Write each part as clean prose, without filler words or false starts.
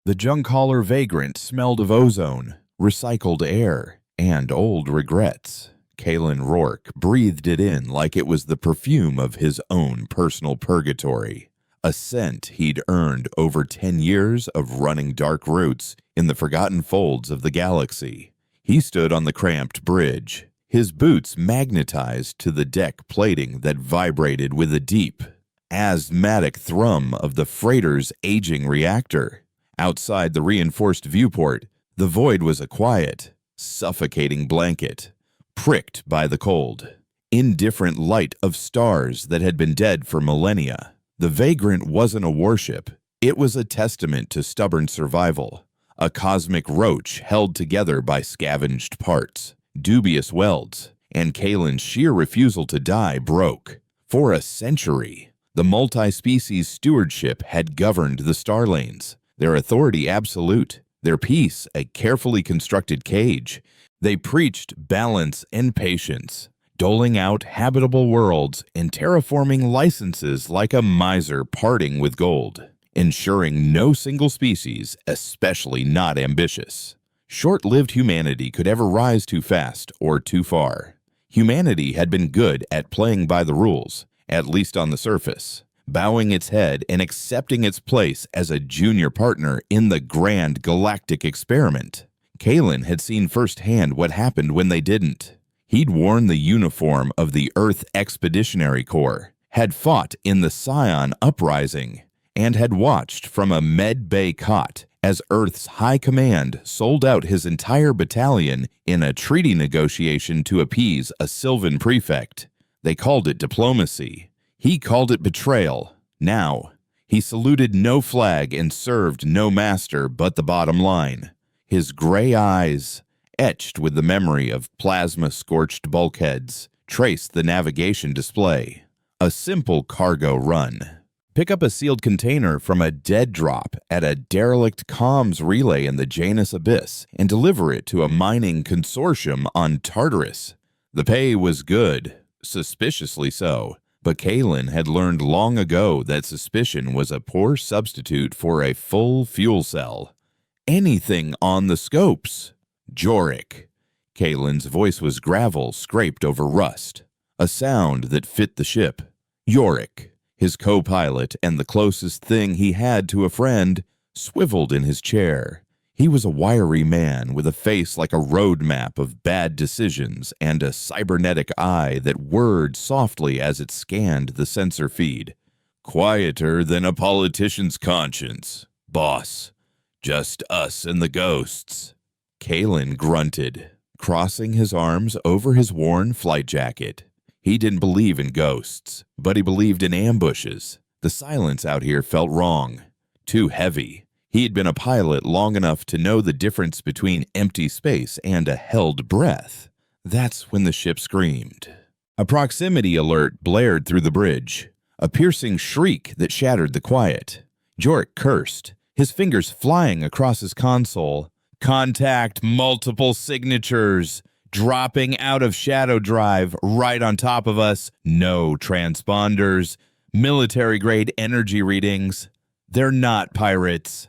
The junk hauler vagrant smelled of ozone, recycled air, and old regrets. Kalen Rourke breathed it in like it was the perfume of his own personal purgatory, a scent he'd earned over 10 years of running dark routes in the forgotten folds of the galaxy. He stood on the cramped bridge, his boots magnetized to the deck plating that vibrated with a deep, asthmatic thrum of the freighter's aging reactor. Outside the reinforced viewport, the void was a quiet, suffocating blanket, pricked by the cold, indifferent light of stars that had been dead for millennia. The vagrant wasn't a warship. It was a testament to stubborn survival, a cosmic roach held together by scavenged parts, dubious welds, and Kalen's sheer refusal to die broke. For a century, the multi-species stewardship had governed the star lanes, their authority absolute, their peace a carefully constructed cage. They preached balance and patience, doling out habitable worlds and terraforming licenses like a miser parting with gold, ensuring no single species, especially not ambitious, short-lived humanity could ever rise too fast or too far. Humanity had been good at playing by the rules, at least on the surface, bowing its head and accepting its place as a junior partner in the grand galactic experiment. Kalen had seen firsthand what happened when they didn't. He'd worn the uniform of the Earth Expeditionary Corps, had fought in the Scion Uprising, and had watched from a med bay cot as Earth's high command sold out his entire battalion in a treaty negotiation to appease a Sylvan prefect. They called it diplomacy. He called it betrayal. Now, he saluted no flag and served no master but the bottom line. His gray eyes, etched with the memory of plasma-scorched bulkheads, traced the navigation display. A simple cargo run. Pick up a sealed container from a dead drop at a derelict comms relay in the Janus Abyss and deliver it to a mining consortium on Tartarus. The pay was good, suspiciously so. But Kalen had learned long ago that suspicion was a poor substitute for a full fuel cell. Anything on the scopes. Jorik. Kalen's voice was gravel scraped over rust, a sound that fit the ship. Yorick, his co-pilot and the closest thing he had to a friend, swiveled in his chair. He was a wiry man with a face like a road map of bad decisions and a cybernetic eye that whirred softly as it scanned the sensor feed. Quieter than a politician's conscience, boss. Just us and the ghosts. Kalen grunted, crossing his arms over his worn flight jacket. He didn't believe in ghosts, but he believed in ambushes. The silence out here felt wrong, too heavy. He had been a pilot long enough to know the difference between empty space and a held breath. That's when the ship screamed. A proximity alert blared through the bridge, a piercing shriek that shattered the quiet. Jorik cursed, his fingers flying across his console. Contact multiple signatures, dropping out of shadow drive right on top of us. No transponders, military-grade energy readings. They're not pirates.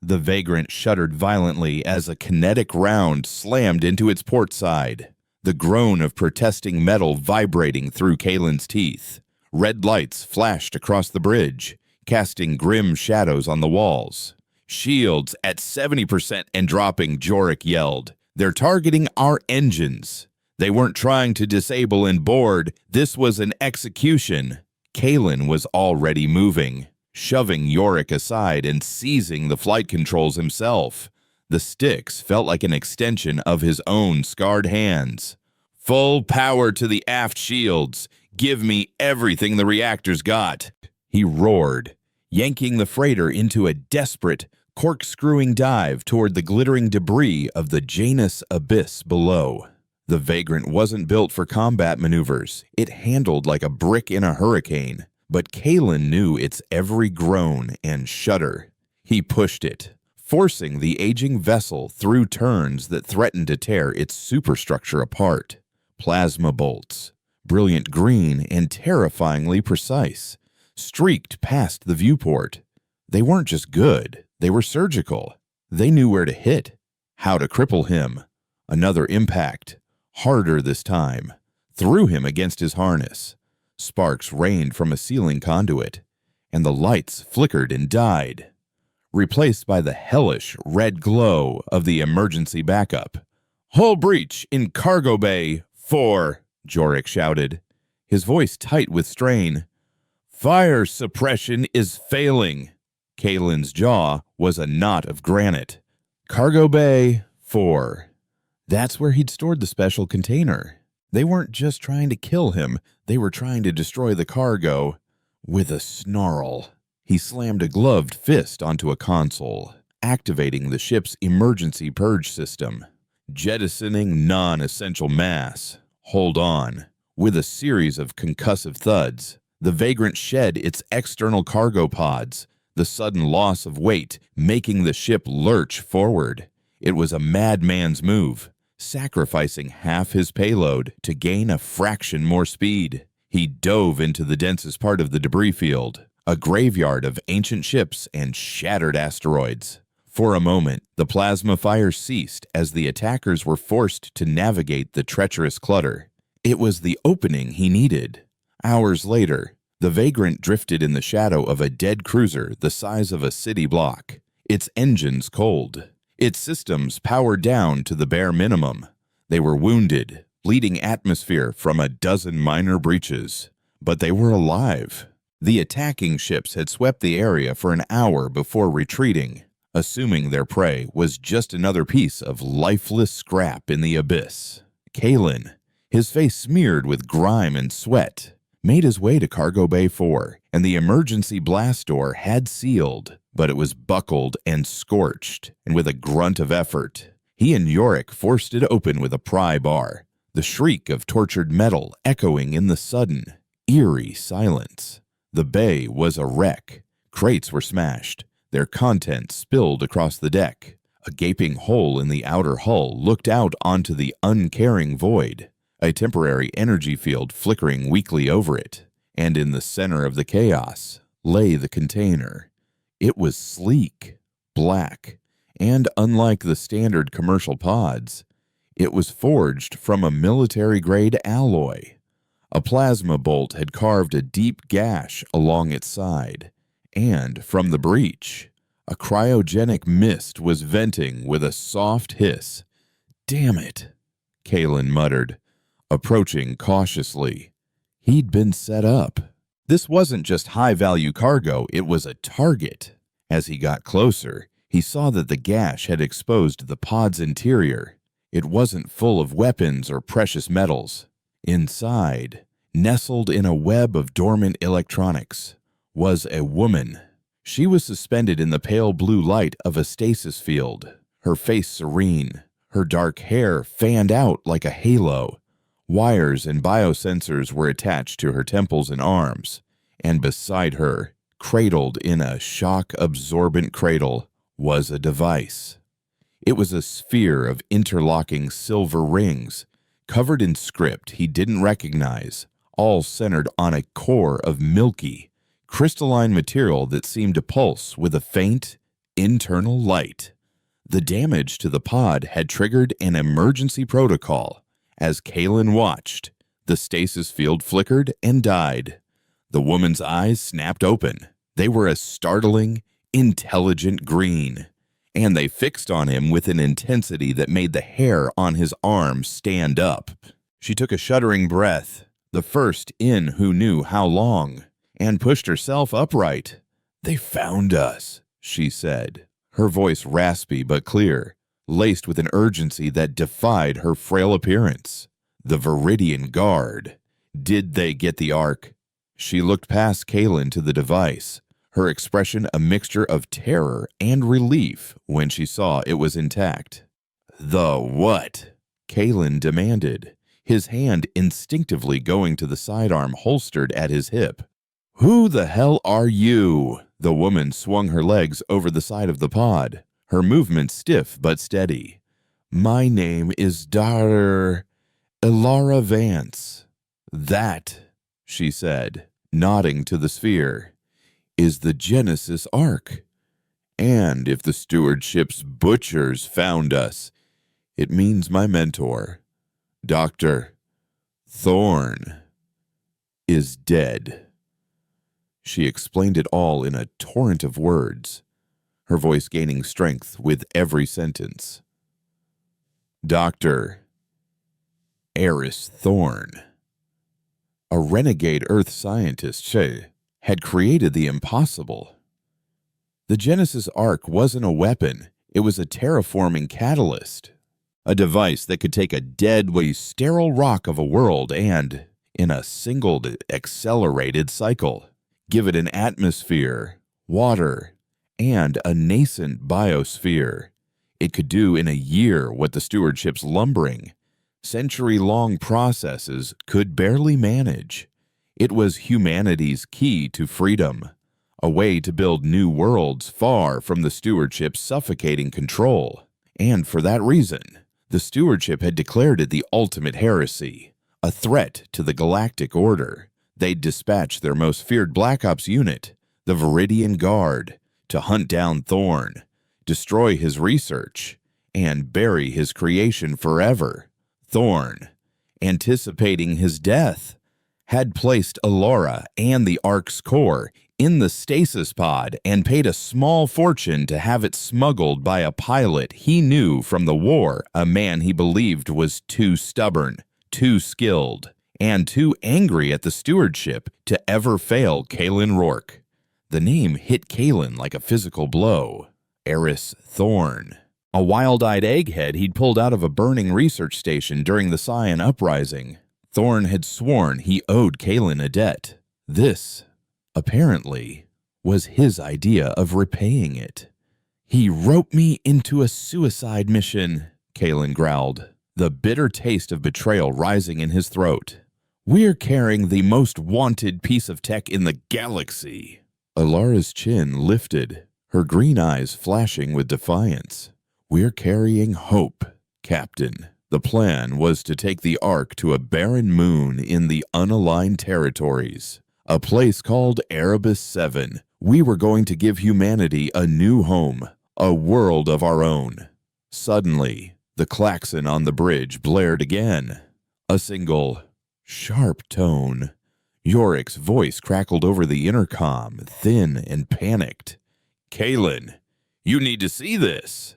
The vagrant shuddered violently as a kinetic round slammed into its port side, the groan of protesting metal vibrating through Kalen's teeth. Red lights flashed across the bridge, casting grim shadows on the walls. Shields at 70% and dropping, Jorik yelled. They're targeting our engines. They weren't trying to disable and board. This was an execution. Kalen was already moving, shoving Yorick aside and seizing the flight controls himself. The sticks felt like an extension of his own scarred hands. Full power to the aft shields. Give me everything the reactor's got. He roared, yanking the freighter into a desperate, corkscrewing dive toward the glittering debris of the Janus Abyss below. The vagrant wasn't built for combat maneuvers. It handled like a brick in a hurricane. But Kalen knew its every groan and shudder. He pushed it, forcing the aging vessel through turns that threatened to tear its superstructure apart. Plasma bolts, brilliant green and terrifyingly precise, streaked past the viewport. They weren't just good, They were surgical. They knew where to hit, how to cripple him. Another impact, harder this time, threw him against his harness. Sparks rained from a ceiling conduit, and the lights flickered and died, replaced by the hellish red glow of the emergency backup. "Hull breach in cargo bay 4, Jorik shouted, his voice tight with strain. "Fire suppression is failing." Kalen's jaw was a knot of granite. Cargo bay 4. That's where he'd stored the special container. They weren't just trying to kill him, they were trying to destroy the cargo. With a snarl, he slammed a gloved fist onto a console, activating the ship's emergency purge system. Jettisoning non-essential mass. Hold on. With a series of concussive thuds, the Vagrant shed its external cargo pods, the sudden loss of weight making the ship lurch forward. It was a madman's move, sacrificing half his payload to gain a fraction more speed. He dove into the densest part of the debris field, a graveyard of ancient ships and shattered asteroids. For a moment, the plasma fire ceased as the attackers were forced to navigate the treacherous clutter. It was the opening he needed. Hours later, the Vagrant drifted in the shadow of a dead cruiser the size of a city block, its engines cold, its systems powered down to the bare minimum. They were wounded, bleeding atmosphere from a dozen minor breaches, but they were alive. The attacking ships had swept the area for an hour before retreating, assuming their prey was just another piece of lifeless scrap in the abyss. Kalen, his face smeared with grime and sweat, made his way to Cargo Bay 4, and the emergency blast door had sealed, but it was buckled and scorched, and with a grunt of effort, he and Yorick forced it open with a pry bar, the shriek of tortured metal echoing in the sudden, eerie silence. The bay was a wreck. Crates were smashed, their contents spilled across the deck. A gaping hole in the outer hull looked out onto the uncaring void, a temporary energy field flickering weakly over it, and in the center of the chaos lay the container. It was sleek, black, and unlike the standard commercial pods, it was forged from a military-grade alloy. A plasma bolt had carved a deep gash along its side, and from the breach, a cryogenic mist was venting with a soft hiss. "Damn it," Kalen muttered, approaching cautiously. He'd been set up. This wasn't just high-value cargo, it was a target. As he got closer, he saw that the gash had exposed the pod's interior. It wasn't full of weapons or precious metals. Inside, nestled in a web of dormant electronics, was a woman. She was suspended in the pale blue light of a stasis field, her face serene, her dark hair fanned out like a halo. Wires and biosensors were attached to her temples and arms, and beside her, cradled in a shock-absorbent cradle, was a device. It was a sphere of interlocking silver rings, covered in script he didn't recognize, all centered on a core of milky, crystalline material that seemed to pulse with a faint, internal light. The damage to the pod had triggered an emergency protocol. As Kalen watched, the stasis field flickered and died. The woman's eyes snapped open. They were a startling, intelligent green, and they fixed on him with an intensity that made the hair on his arm stand up. She took a shuddering breath, the first in who knew how long, and pushed herself upright. "They found us," she said, her voice raspy but clear, laced with an urgency that defied her frail appearance. "The Viridian Guard. Did they get the Ark?" She looked past Kalen to the device, her expression a mixture of terror and relief when she saw it was intact. "The what?" Kalen demanded, his hand instinctively going to the sidearm holstered at his hip. "Who the hell are you?" The woman swung her legs over the side of the pod, her movement stiff but steady. "My name is Ilara Vance." "That," she said, nodding to the sphere, "is the Genesis Ark. And if the stewardship's butchers found us, it means my mentor, Dr. Thorn, is dead." She explained it all in a torrent of words, her voice gaining strength with every sentence. Dr. Eris Thorn, a renegade Earth scientist, she had created the impossible. The Genesis Ark wasn't a weapon, it was a terraforming catalyst. A device that could take a deadly, sterile rock of a world and, in a single accelerated cycle, give it an atmosphere, water, and a nascent biosphere. It could do in a year what the stewardship's lumbering, century-long processes could barely manage. It was humanity's key to freedom, a way to build new worlds far from the stewardship's suffocating control. And for that reason, the stewardship had declared it the ultimate heresy, a threat to the galactic order. They'd dispatched their most feared Black Ops unit, the Viridian Guard, to hunt down Thorn, destroy his research, and bury his creation forever. Thorn, anticipating his death, had placed Alora and the Ark's core in the stasis pod and paid a small fortune to have it smuggled by a pilot he knew from the war, a man he believed was too stubborn, too skilled, and too angry at the stewardship to ever fail Kalen Rourke. The name hit Kalen like a physical blow. Eris Thorn, a wild-eyed egghead he'd pulled out of a burning research station during the Scion Uprising. Thorn had sworn he owed Kalen a debt. This, apparently, was his idea of repaying it. "He roped me into a suicide mission," Kalen growled, the bitter taste of betrayal rising in his throat. "We're carrying the most wanted piece of tech in the galaxy." Alara's chin lifted, her green eyes flashing with defiance. "We're carrying hope, Captain. The plan was to take the Ark to a barren moon in the unaligned territories, a place called Erebus 7. We were going to give humanity a new home, a world of our own." Suddenly, the klaxon on the bridge blared again. A single, sharp tone. Yorick's voice crackled over the intercom, thin and panicked. "Kalen, you need to see this."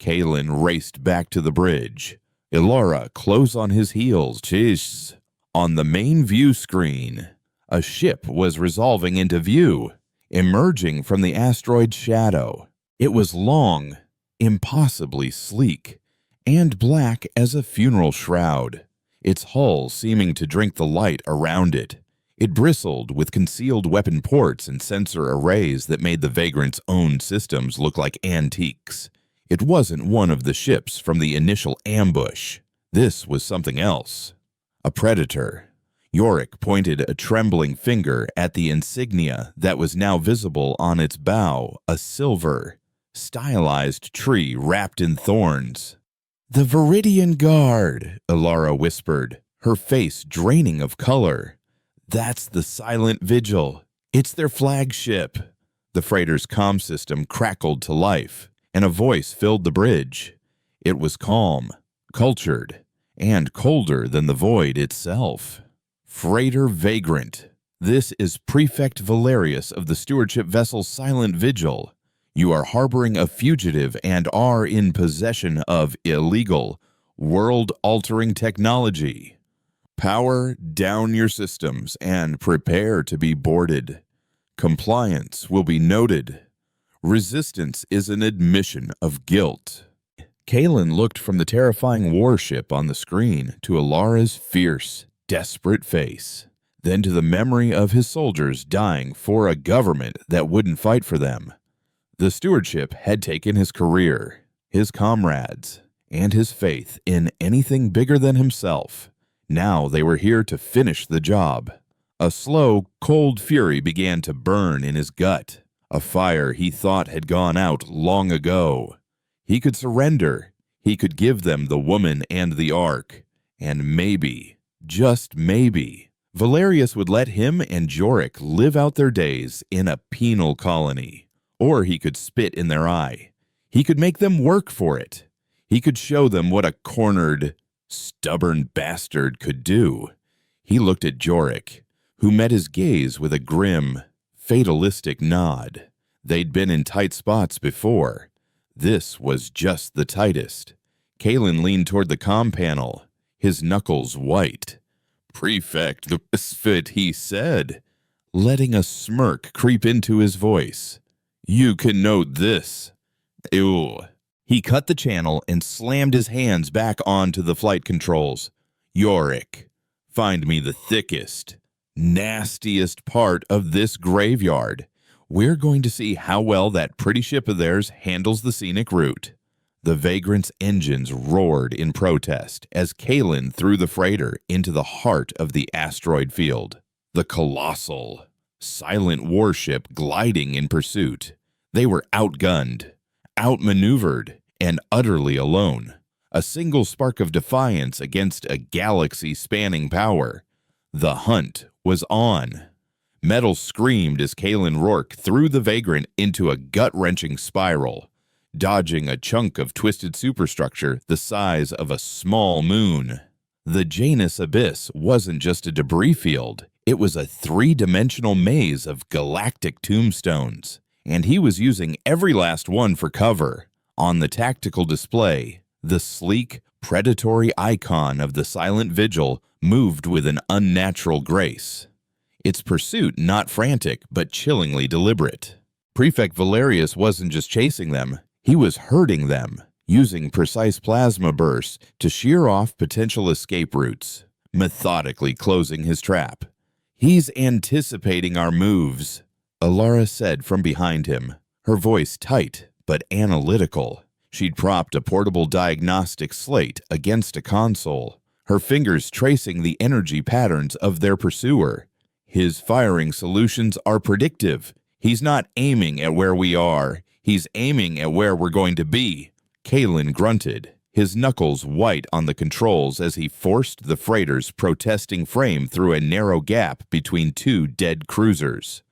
Kalen raced back to the bridge. Ilara close on his heels. Jeez. On the main view screen, a ship was resolving into view, emerging from the asteroid's shadow. It was long, impossibly sleek, and black as a funeral shroud, its hull seeming to drink the light around it. It bristled with concealed weapon ports and sensor arrays that made the Vagrant's own systems look like antiques. It wasn't one of the ships from the initial ambush. This was something else. A predator. Yorick pointed a trembling finger at the insignia that was now visible on its bow, a silver, stylized tree wrapped in thorns. "The Viridian Guard," Ilara whispered, her face draining of color. "That's the Silent Vigil. It's their flagship." The freighter's comm system crackled to life, and a voice filled the bridge. It was calm, cultured, and colder than the void itself. "Freighter Vagrant, this is Prefect Valerius of the stewardship vessel Silent Vigil. You are harboring a fugitive and are in possession of illegal, world-altering technology. Power down your systems and prepare to be boarded. Compliance will be noted. Resistance is an admission of guilt." Kalen looked from the terrifying warship on the screen to Alara's fierce, desperate face, then to the memory of his soldiers dying for a government that wouldn't fight for them. The stewardship had taken his career, his comrades, and his faith in anything bigger than himself. Now they were here to finish the job. A slow, cold fury began to burn in his gut, a fire he thought had gone out long ago. He could surrender. He could give them the woman and the Ark. And maybe, just maybe, Valerius would let him and Jorik live out their days in a penal colony, Or he could spit in their eye. He could make them work for it. He could show them what a cornered, stubborn bastard could do. He looked at Jorik, who met his gaze with a grim, fatalistic nod. They'd been in tight spots before. This was just the tightest. Kalen leaned toward the comm panel, his knuckles white. "Prefect the misfit," he said, letting a smirk creep into his voice. "You can note this." Ew. He cut the channel and slammed his hands back onto the flight controls. "Yorick, find me the thickest, nastiest part of this graveyard. We're going to see how well that pretty ship of theirs handles the scenic route." The Vagrant's engines roared in protest as Kalen threw the freighter into the heart of the asteroid field. The colossal, silent warship gliding in pursuit. They were outgunned, outmaneuvered, and utterly alone. A single spark of defiance against a galaxy-spanning power. The hunt was on. Metal screamed as Kalen Rourke threw the Vagrant into a gut-wrenching spiral, dodging a chunk of twisted superstructure the size of a small moon. The Janus Abyss wasn't just a debris field. It was a three-dimensional maze of galactic tombstones, and he was using every last one for cover. On the tactical display, the sleek, predatory icon of the Silent Vigil moved with an unnatural grace. Its pursuit not frantic, but chillingly deliberate. Prefect Valerius wasn't just chasing them, he was herding them, using precise plasma bursts to shear off potential escape routes, methodically closing his trap. "He's anticipating our moves," Alara said from behind him, her voice tight but analytical. She'd propped a portable diagnostic slate against a console, her fingers tracing the energy patterns of their pursuer. "His firing solutions are predictive. He's not aiming at where we are. He's aiming at where we're going to be." Kalen grunted, his knuckles white on the controls as he forced the freighter's protesting frame through a narrow gap between two dead cruisers.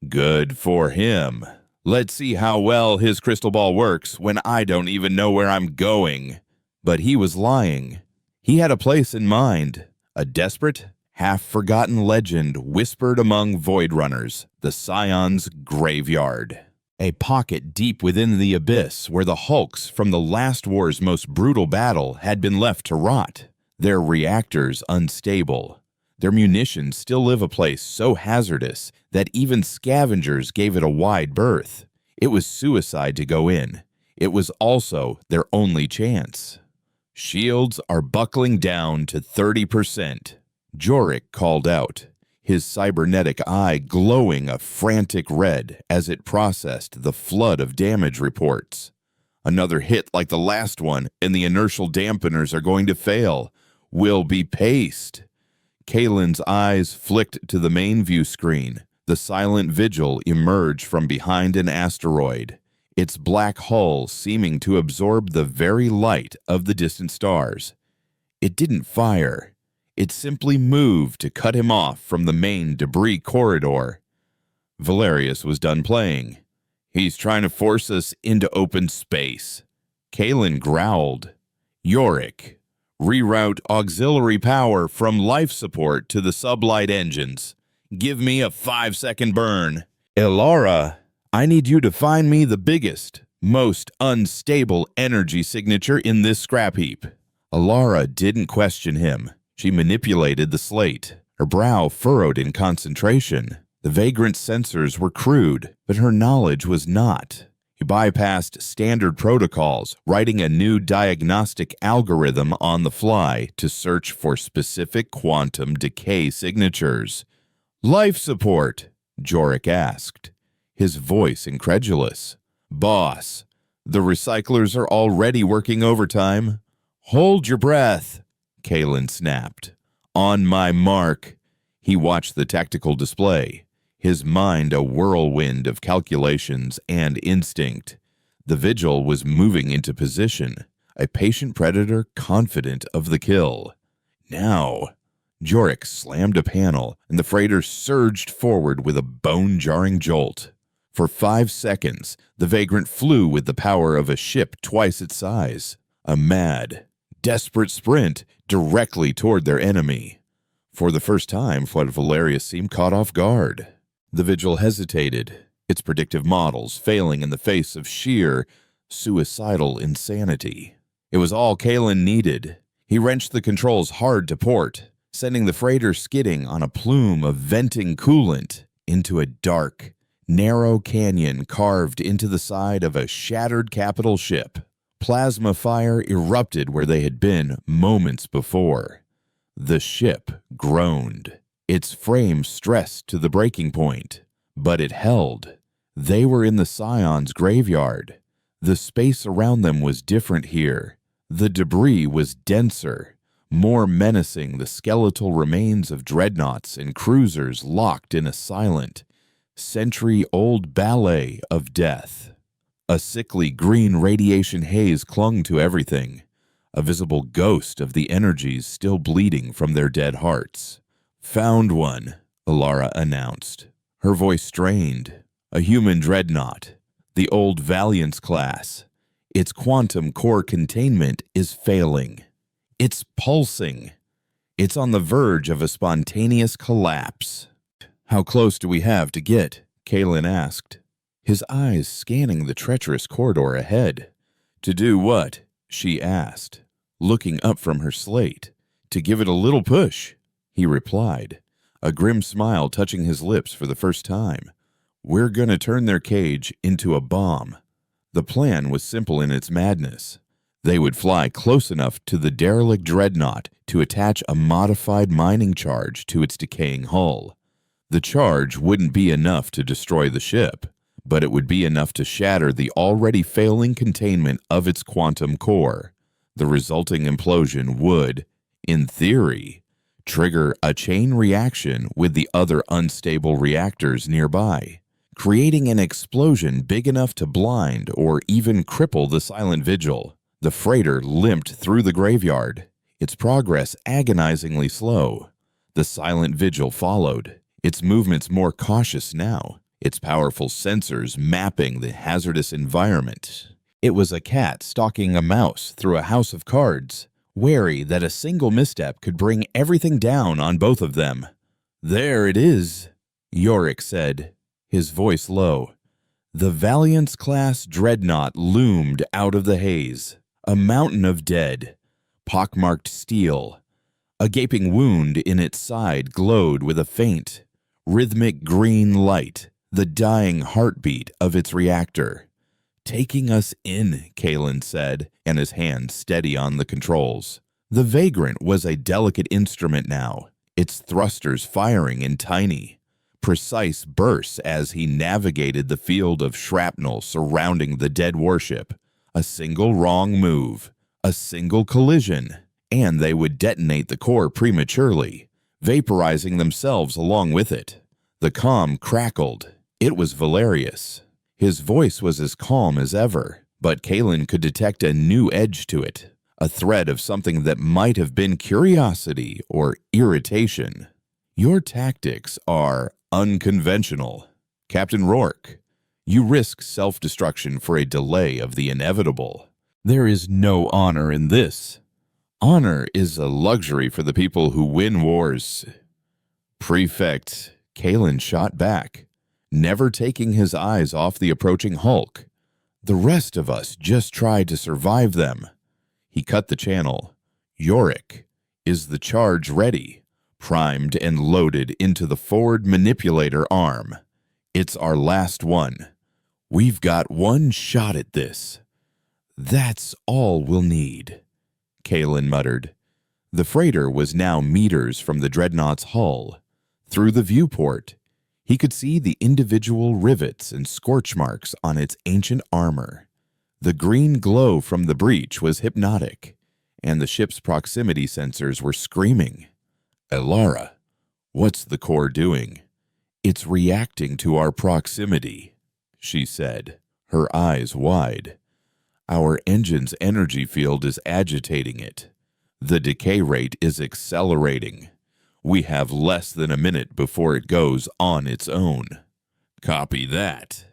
"Good for him. Let's see how well his crystal ball works when I don't even know where I'm going." But he was lying. He had a place in mind, a desperate, half-forgotten legend whispered among Void Runners, the Scion's graveyard. A pocket deep within the abyss where the hulks from the last war's most brutal battle had been left to rot, their reactors unstable. Their munitions still live a place so hazardous that even scavengers gave it a wide berth. It was suicide to go in. It was also their only chance. "Shields are buckling down to 30%. Jorik called out, his cybernetic eye glowing a frantic red as it processed the flood of damage reports. "Another hit like the last one, and the inertial dampeners are going to fail. We'll be paced." Kalen's eyes flicked to the main view screen. The Silent Vigil emerged from behind an asteroid, its black hull seeming to absorb the very light of the distant stars. It didn't fire. It simply moved to cut him off from the main debris corridor. Valerius was done playing. "He's trying to force us into open space." Kalen growled. "Yorick, reroute auxiliary power from life support to the sublight engines. Give me a 5-second burn." "Elara, I need you to find me the biggest, most unstable energy signature in this scrap heap." Alara didn't question him. She manipulated the slate, her brow furrowed in concentration. The Vagrant's sensors were crude, but her knowledge was not. He bypassed standard protocols, writing a new diagnostic algorithm on the fly to search for specific quantum decay signatures. "Life support?" Jorik asked, his voice incredulous. "Boss, the recyclers are already working overtime." "Hold your breath," Kalen snapped. "On my mark." He watched the tactical display, his mind a whirlwind of calculations and instinct. The Vigil was moving into position, a patient predator confident of the kill. Now, Jorik slammed a panel, and the freighter surged forward with a bone-jarring jolt. For 5 seconds, the Vagrant flew with the power of a ship twice its size. A mad, desperate sprint directly toward their enemy. For the first time, Flood Valerius seemed caught off guard. The Vigil hesitated, its predictive models failing in the face of sheer, suicidal insanity. It was all Kalen needed. He wrenched the controls hard to port, sending the freighter skidding on a plume of venting coolant into a dark, narrow canyon carved into the side of a shattered capital ship. Plasma fire erupted where they had been moments before. The ship groaned, its frame stressed to the breaking point, but it held. They were in the Scion's graveyard. The space around them was different here. The debris was denser, more menacing, the skeletal remains of dreadnoughts and cruisers locked in a silent, century-old ballet of death. A sickly green radiation haze clung to everything, a visible ghost of the energies still bleeding from their dead hearts. "Found one," Alara announced, her voice strained. "A human dreadnought, the old Valiance class. Its quantum core containment is failing. It's pulsing. It's on the verge of a spontaneous collapse." "How close do we have to get?" Kalen asked, his eyes scanning the treacherous corridor ahead. "To do what?" she asked, looking up from her slate. "To give it a little push," he replied, a grim smile touching his lips for the first time. "We're gonna turn their cage into a bomb." The plan was simple in its madness. They would fly close enough to the derelict dreadnought to attach a modified mining charge to its decaying hull. The charge wouldn't be enough to destroy the ship, but it would be enough to shatter the already failing containment of its quantum core. The resulting implosion would, in theory, trigger a chain reaction with the other unstable reactors nearby, creating an explosion big enough to blind or even cripple the Silent Vigil. The freighter limped through the graveyard, its progress agonizingly slow. The Silent Vigil followed, its movements more cautious now, its powerful sensors mapping the hazardous environment. It was a cat stalking a mouse through a house of cards, wary that a single misstep could bring everything down on both of them. "There it is," Yorick said, his voice low. The Valiance-class dreadnought loomed out of the haze, a mountain of dead, pockmarked steel. A gaping wound in its side glowed with a faint, rhythmic green light, the dying heartbeat of its reactor. "Taking us in," Kalen said, and his hand steady on the controls. The Vagrant was a delicate instrument now, its thrusters firing in tiny, precise bursts as he navigated the field of shrapnel surrounding the dead warship. A single wrong move, a single collision, and they would detonate the core prematurely, vaporizing themselves along with it. The comm crackled. It was Valerius. His voice was as calm as ever, but Kalen could detect a new edge to it, a thread of something that might have been curiosity or irritation. "Your tactics are unconventional, Captain Rourke. You risk self-destruction for a delay of the inevitable. There is no honor in this. Honor is a luxury for the people who win wars." "Prefect," Kalen shot back, never taking his eyes off the approaching Hulk. "The rest of us just tried to survive them." He cut the channel. "Yorick, is the charge ready, primed and loaded into the forward manipulator arm? It's our last one. We've got one shot at this. That's all we'll need," Kalen muttered. The freighter was now meters from the dreadnought's hull. Through the viewport, he could see the individual rivets and scorch marks on its ancient armor. The green glow from the breach was hypnotic, and the ship's proximity sensors were screaming. "Alara, what's the core doing?" "It's reacting to our proximity," she said, her eyes wide. "Our engine's energy field is agitating it. The decay rate is accelerating. We have less than a minute before it goes on its own." "Copy that,"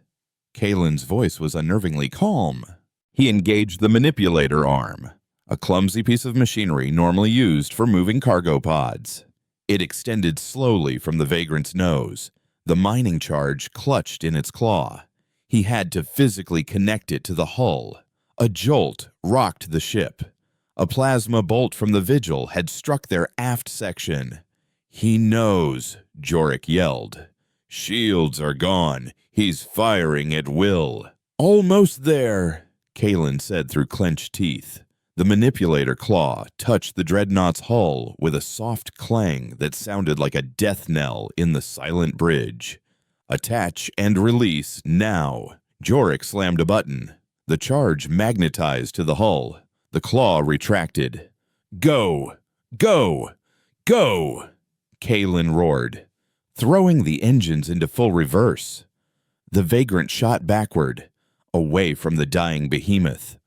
Kalen's voice was unnervingly calm. He engaged the manipulator arm, a clumsy piece of machinery normally used for moving cargo pods. It extended slowly from the vagrant's nose, the mining charge clutched in its claw. He had to physically connect it to the hull. A jolt rocked the ship. A plasma bolt from the Vigil had struck their aft section. "He knows," Jorik yelled. "Shields are gone. He's firing at will." "Almost there," Kalen said through clenched teeth. The manipulator claw touched the dreadnought's hull with a soft clang that sounded like a death knell in the silent bridge. "Attach and release now." Jorik slammed a button. The charge magnetized to the hull. The claw retracted. "Go! Go! Go!" Kalen roared, throwing the engines into full reverse. The vagrant shot backward, away from the dying behemoth.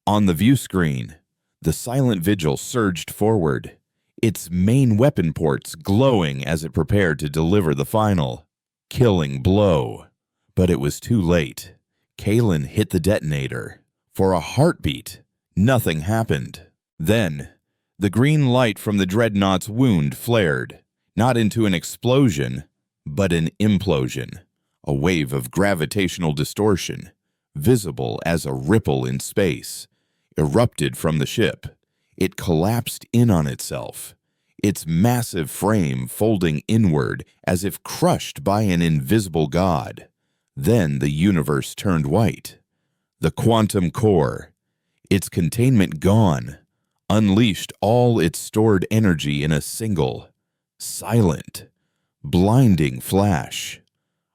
On the view screen, the silent Vigil surged forward, its main weapon ports glowing as it prepared to deliver the final, killing blow. But it was too late. Kalen hit the detonator. For a heartbeat, nothing happened. Then, the green light from the dreadnought's wound flared, not into an explosion, but an implosion, a wave of gravitational distortion, visible as a ripple in space, erupted from the ship. It collapsed in on itself, its massive frame folding inward as if crushed by an invisible god. Then the universe turned white. The quantum core, its containment gone, unleashed all its stored energy in a single, silent, blinding flash.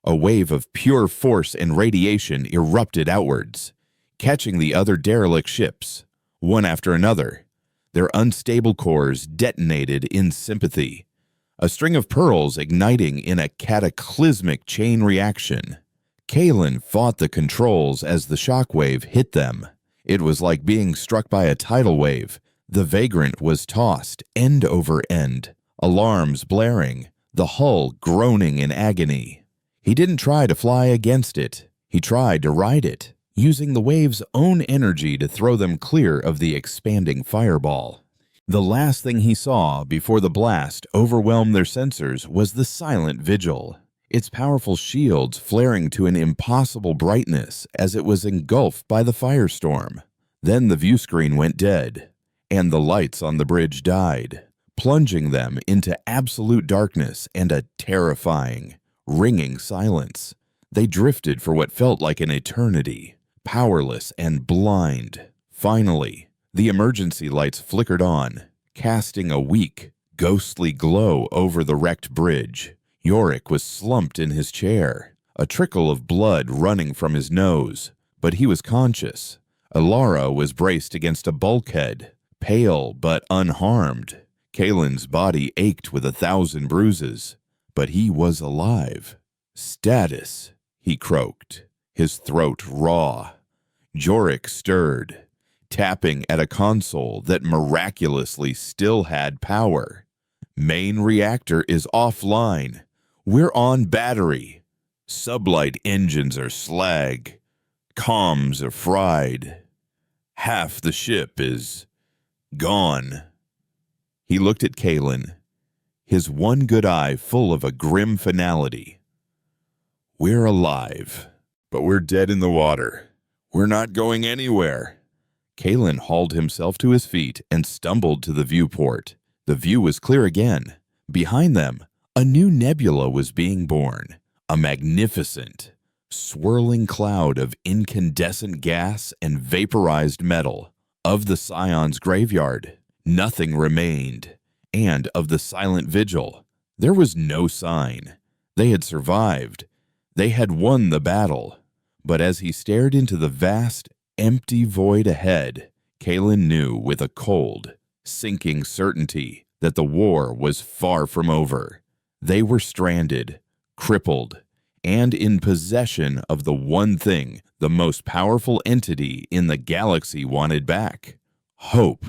A wave of pure force and radiation erupted outwards, catching the other derelict ships, one after another. Their unstable cores detonated in sympathy, a string of pearls igniting in a cataclysmic chain reaction. Kalen fought the controls as the shockwave hit them. It was like being struck by a tidal wave. The vagrant was tossed end over end, alarms blaring, the hull groaning in agony. He didn't try to fly against it. He tried to ride it, using the wave's own energy to throw them clear of the expanding fireball. The last thing he saw before the blast overwhelmed their sensors was the silent Vigil, its powerful shields flaring to an impossible brightness as it was engulfed by the firestorm. Then the view screen went dead, and the lights on the bridge died, plunging them into absolute darkness and a terrifying, ringing silence. They drifted for what felt like an eternity, powerless and blind. Finally, the emergency lights flickered on, casting a weak, ghostly glow over the wrecked bridge. Jorik was slumped in his chair, a trickle of blood running from his nose, but he was conscious. Alara was braced against a bulkhead, pale but unharmed. Kalen's body ached with 1,000 bruises, but he was alive. "Status," he croaked, his throat raw. Jorik stirred, tapping at a console that miraculously still had power. "Main reactor is offline. We're on battery. Sublight engines are slag. Comms are fried. Half the ship is gone." He looked at Kalen, his one good eye full of a grim finality. "We're alive, but we're dead in the water. We're not going anywhere." Kalen hauled himself to his feet and stumbled to the viewport. The view was clear again. Behind them, a new nebula was being born, a magnificent, swirling cloud of incandescent gas and vaporized metal. Of the Scion's graveyard, nothing remained, and of the silent Vigil, there was no sign. They had survived. They had won the battle. But as he stared into the vast, empty void ahead, Kalen knew with a cold, sinking certainty that the war was far from over. They were stranded, crippled, and in possession of the one thing the most powerful entity in the galaxy wanted back: hope.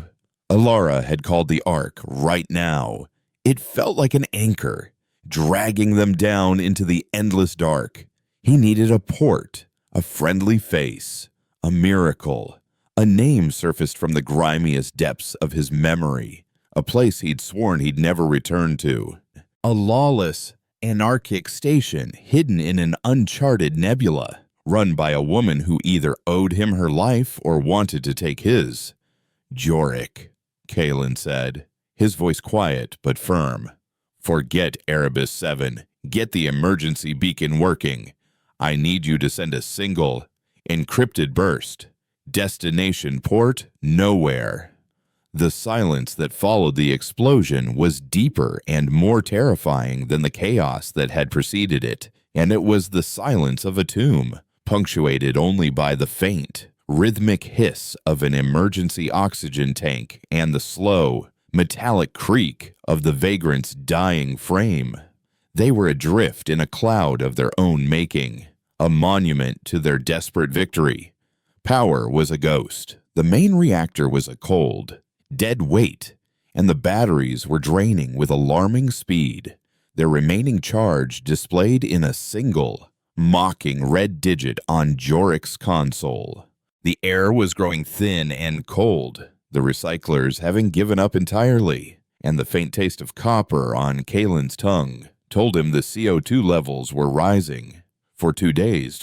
Alara had called the Ark right now. It felt like an anchor, dragging them down into the endless dark. He needed a port, A friendly face, a miracle, a name surfaced from the grimiest depths of his memory, a place he'd sworn he'd never return to. A lawless, anarchic station hidden in an uncharted nebula, run by a woman who either owed him her life or wanted to take his. Jorik, Kalen said, his voice quiet but firm. Forget Erebus 7. Get the emergency beacon working. I need you to send a single, encrypted burst. Destination port nowhere. The silence that followed the explosion was deeper and more terrifying than the chaos that had preceded it, and it was the silence of a tomb, punctuated only by the faint, rhythmic hiss of an emergency oxygen tank and the slow, metallic creak of the vagrant's dying frame. They were adrift in a cloud of their own making, a monument to their desperate victory. Power was a ghost. The main reactor was a cold, dead weight, and the batteries were draining with alarming speed, their remaining charge displayed in a single, mocking red digit on Jorik's console. The air was growing thin and cold, the recyclers having given up entirely, and the faint taste of copper on Kalen's tongue told him the CO2 levels were rising. For 2 days,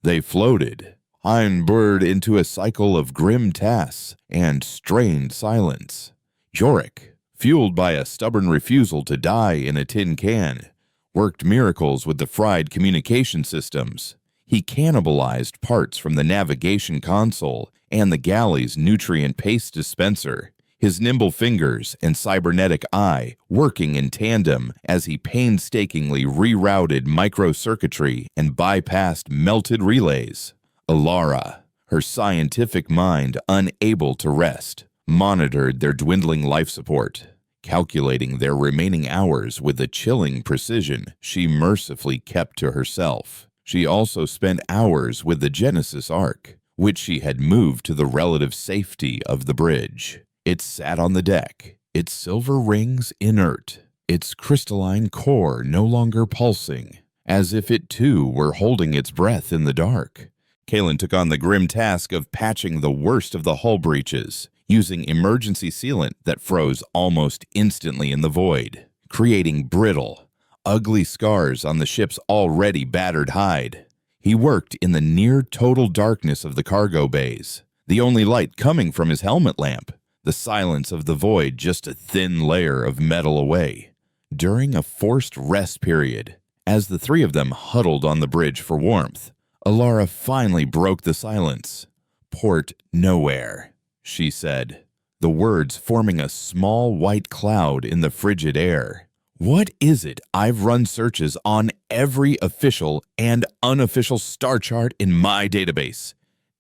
they floated, iron-bird into a cycle of grim tasks and strained silence. Jorik, fueled by a stubborn refusal to die in a tin can, worked miracles with the fried communication systems. He cannibalized parts from the navigation console and the galley's nutrient paste dispenser, his nimble fingers and cybernetic eye working in tandem as he painstakingly rerouted microcircuitry and bypassed melted relays. Alara, her scientific mind unable to rest, monitored their dwindling life support, calculating their remaining hours with the chilling precision she mercifully kept to herself. She also spent hours with the Genesis Ark, which she had moved to the relative safety of the bridge. It sat on the deck, its silver rings inert, its crystalline core no longer pulsing, as if it too were holding its breath in the dark. Kalen took on the grim task of patching the worst of the hull breaches, using emergency sealant that froze almost instantly in the void, creating brittle, ugly scars on the ship's already battered hide. He worked in the near-total darkness of the cargo bays, the only light coming from his helmet lamp, the silence of the void just a thin layer of metal away. During a forced rest period, as the three of them huddled on the bridge for warmth, Alara finally broke the silence. "Port nowhere," she said, the words forming a small white cloud in the frigid air. "What is it? I've run searches on every official and unofficial star chart in my database.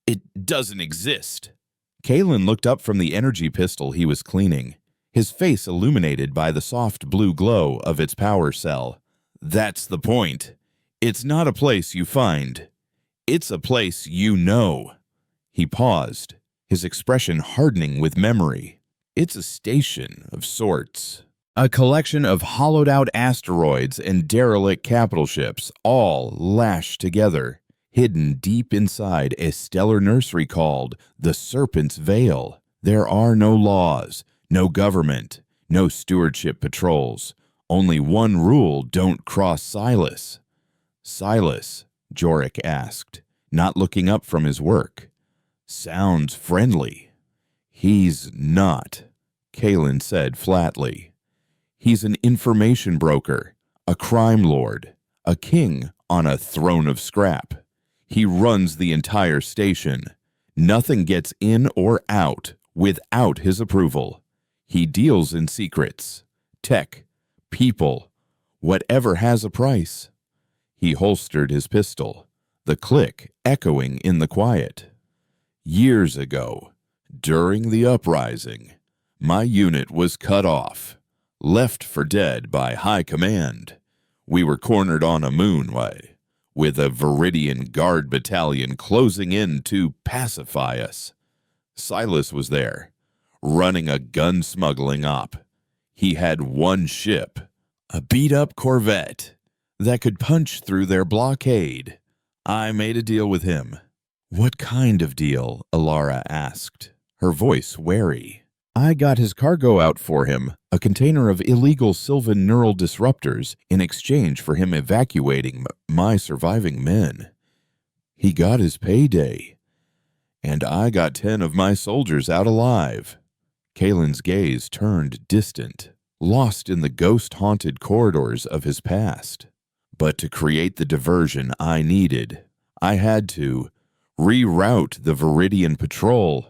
It doesn't exist." Kalen looked up from the energy pistol he was cleaning, his face illuminated by the soft blue glow of its power cell. "That's the point. It's not a place you find. It's a place you know." He paused, his expression hardening with memory. "It's a station of sorts. A collection of hollowed-out asteroids and derelict capital ships, all lashed together, hidden deep inside a stellar nursery called the Serpent's Veil. There are no laws, no government, no stewardship patrols. Only one rule: don't cross Silas." "Silas?" Jorik asked, not looking up from his work. "Sounds friendly." "He's not," Kalen said flatly. "He's an information broker, a crime lord, a king on a throne of scrap. He runs the entire station. Nothing gets in or out without his approval. He deals in secrets, tech, people, whatever has a price." He holstered his pistol, the click echoing in the quiet. "Years ago, during the uprising, my unit was cut off, left for dead by high command. We were cornered on a moonway, with a Viridian Guard battalion closing in to pacify us. Silas was there, running a gun smuggling op. He had one ship, a beat-up corvette, that could punch through their blockade. I made a deal with him." "What kind of deal?" Alara asked, her voice wary. "I got his cargo out for him, a container of illegal Sylvan neural disruptors, in exchange for him evacuating my surviving men. He got his payday. And I got 10 of my soldiers out alive." Kalen's gaze turned distant, lost in the ghost-haunted corridors of his past. "But to create the diversion I needed, I had to reroute the Viridian Patrol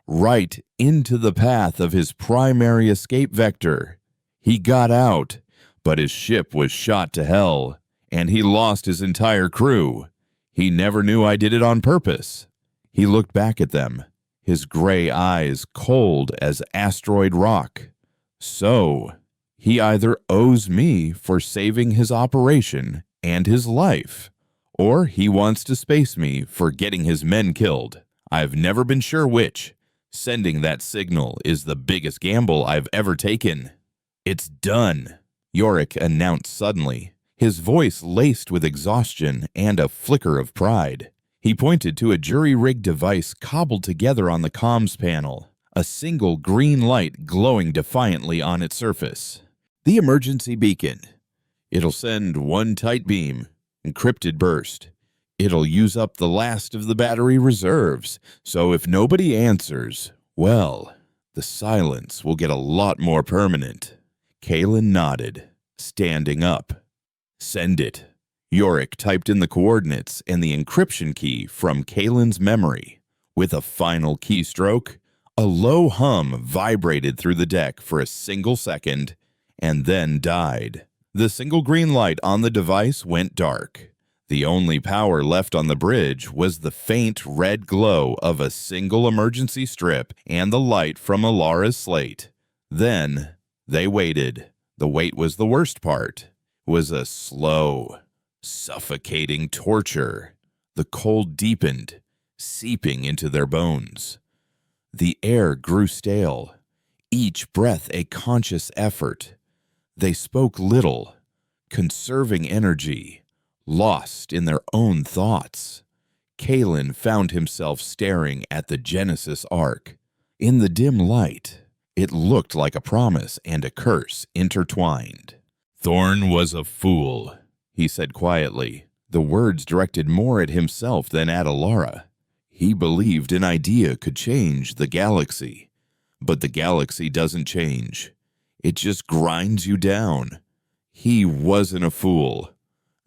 right into the path of his primary escape vector. He got out, but his ship was shot to hell, and he lost his entire crew. He never knew I did it on purpose." He looked back at them, his gray eyes cold as asteroid rock. "So, he either owes me for saving his operation and his life, or he wants to space me for getting his men killed. I've never been sure which. Sending that signal is the biggest gamble I've ever taken." "It's done," Yorick announced suddenly, his voice laced with exhaustion and a flicker of pride. He pointed to a jury-rigged device cobbled together on the comms panel, a single green light glowing defiantly on its surface. "The emergency beacon. It'll send one tight beam, encrypted burst. It'll use up the last of the battery reserves, so if nobody answers, well, the silence will get a lot more permanent." Kalen nodded, standing up. "Send it." Yorick typed in the coordinates and the encryption key from Kalen's memory. With a final keystroke, a low hum vibrated through the deck for a single second and then died. The single green light on the device went dark. The only power left on the bridge was the faint red glow of a single emergency strip and the light from Alara's slate. Then they waited. The wait was the worst part. It was a slow, suffocating torture. The cold deepened, seeping into their bones. The air grew stale, each breath a conscious effort. They spoke little, conserving energy, lost in their own thoughts. Kalen found himself staring at the Genesis Ark. In the dim light, it looked like a promise and a curse intertwined. "Thorn was a fool," he said quietly, the words directed more at himself than at Alara. He believed an idea could change the galaxy, but the galaxy doesn't change. It just grinds you down. He wasn't a fool,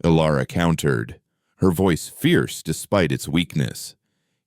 Alara countered, her voice fierce despite its weakness.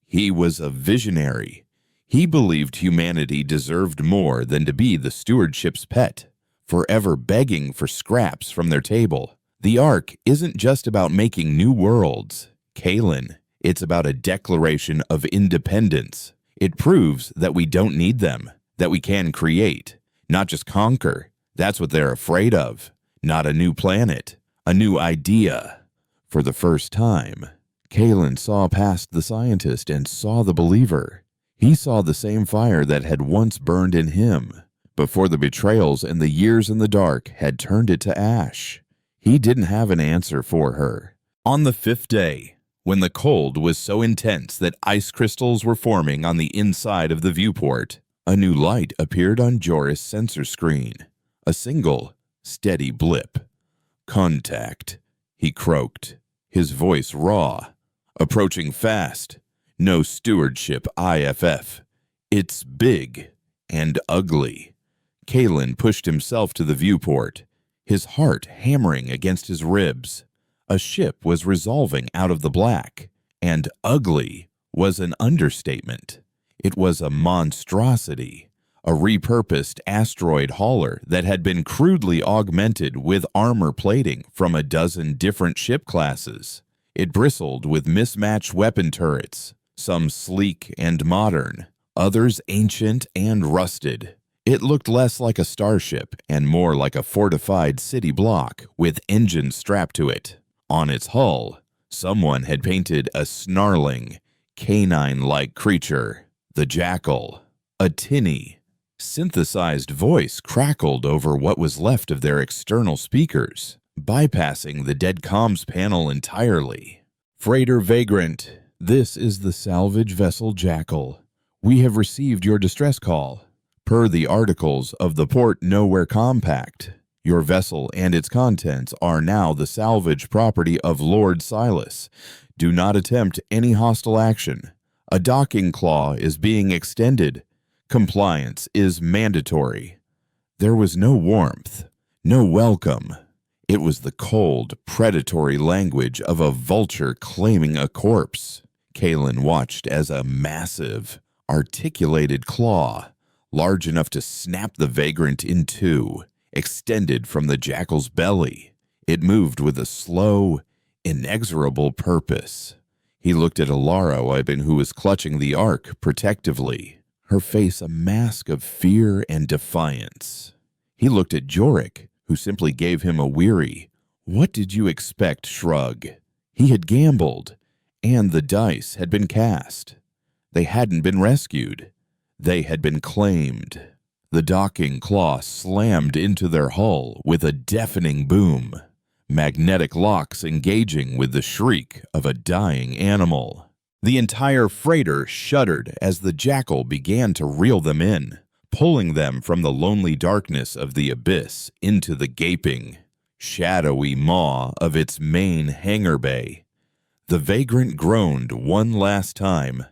He was a visionary. He believed humanity deserved more than to be the stewardship's pet, forever begging for scraps from their table. The Ark isn't just about making new worlds, Kalen. It's about a declaration of independence. It proves that we don't need them, that we can create, not just conquer. That's what they're afraid of. Not a new planet, a new idea. For the first time, Kalen saw past the scientist and saw the believer. He saw the same fire that had once burned in him, before the betrayals and the years in the dark had turned it to ash. He didn't have an answer for her. On the 5th day, when the cold was so intense that ice crystals were forming on the inside of the viewport, a new light appeared on Joris' sensor screen. A single, steady blip. "Contact," he croaked, his voice raw. "Approaching fast. No stewardship IFF. It's big and ugly." Kalen pushed himself to the viewport, his heart hammering against his ribs. A ship was resolving out of the black, and ugly was an understatement. It was a monstrosity, a repurposed asteroid hauler that had been crudely augmented with armor plating from a dozen different ship classes. It bristled with mismatched weapon turrets, some sleek and modern, others ancient and rusted. It looked less like a starship and more like a fortified city block with engines strapped to it. On its hull, someone had painted a snarling, canine-like creature, the Jackal. A tinny, synthesized voice crackled over what was left of their external speakers, bypassing the dead comms panel entirely. Freighter Vagrant, this is the salvage vessel Jackal. We have received your distress call. Per the articles of the Port Nowhere Compact, your vessel and its contents are now the salvage property of Lord Silas. Do not attempt any hostile action. A docking claw is being extended. Compliance is mandatory. There was no warmth, no welcome. It was the cold, predatory language of a vulture claiming a corpse. Kalen watched as a massive, articulated claw, large enough to snap the vagrant in two, extended from the jackal's belly. It moved with a slow, inexorable purpose. He looked at Alara, who was clutching the ark protectively, her face a mask of fear and defiance. He looked at Jorik, who simply gave him a weary, "What did you expect?" shrug. He had gambled, and the dice had been cast. They hadn't been rescued. They had been claimed. The docking claw slammed into their hull with a deafening boom, magnetic locks engaging with the shriek of a dying animal. The entire freighter shuddered as the jackal began to reel them in, pulling them from the lonely darkness of the abyss into the gaping, shadowy maw of its main hangar bay. The vagrant groaned one last time,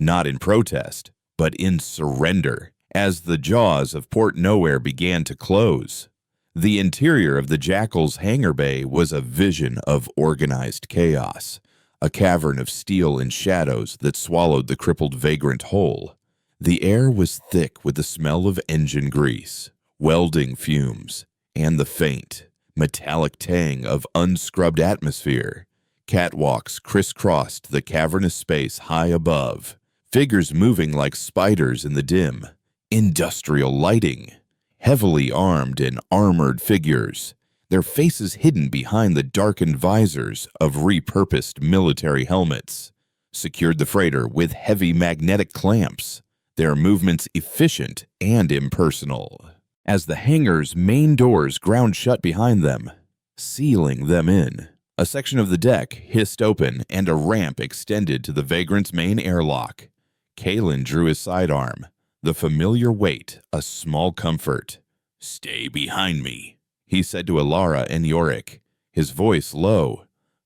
not in protest, but in surrender, as the jaws of Port Nowhere began to close. The interior of the jackal's hangar bay was a vision of organized chaos, a cavern of steel and shadows that swallowed the crippled vagrant whole. The air was thick with the smell of engine grease, welding fumes, and the faint, metallic tang of unscrubbed atmosphere. Catwalks crisscrossed the cavernous space high above, figures moving like spiders in the dim. Industrial lighting, heavily armed and armored figures, their faces hidden behind the darkened visors of repurposed military helmets, secured the freighter with heavy magnetic clamps, their movements efficient and impersonal. As the hangar's main doors ground shut behind them, sealing them in, a section of the deck hissed open and a ramp extended to the vagrant's main airlock. Kalen drew his sidearm, the familiar weight a small comfort. "Stay behind me," he said to Alara and Yorick, his voice low.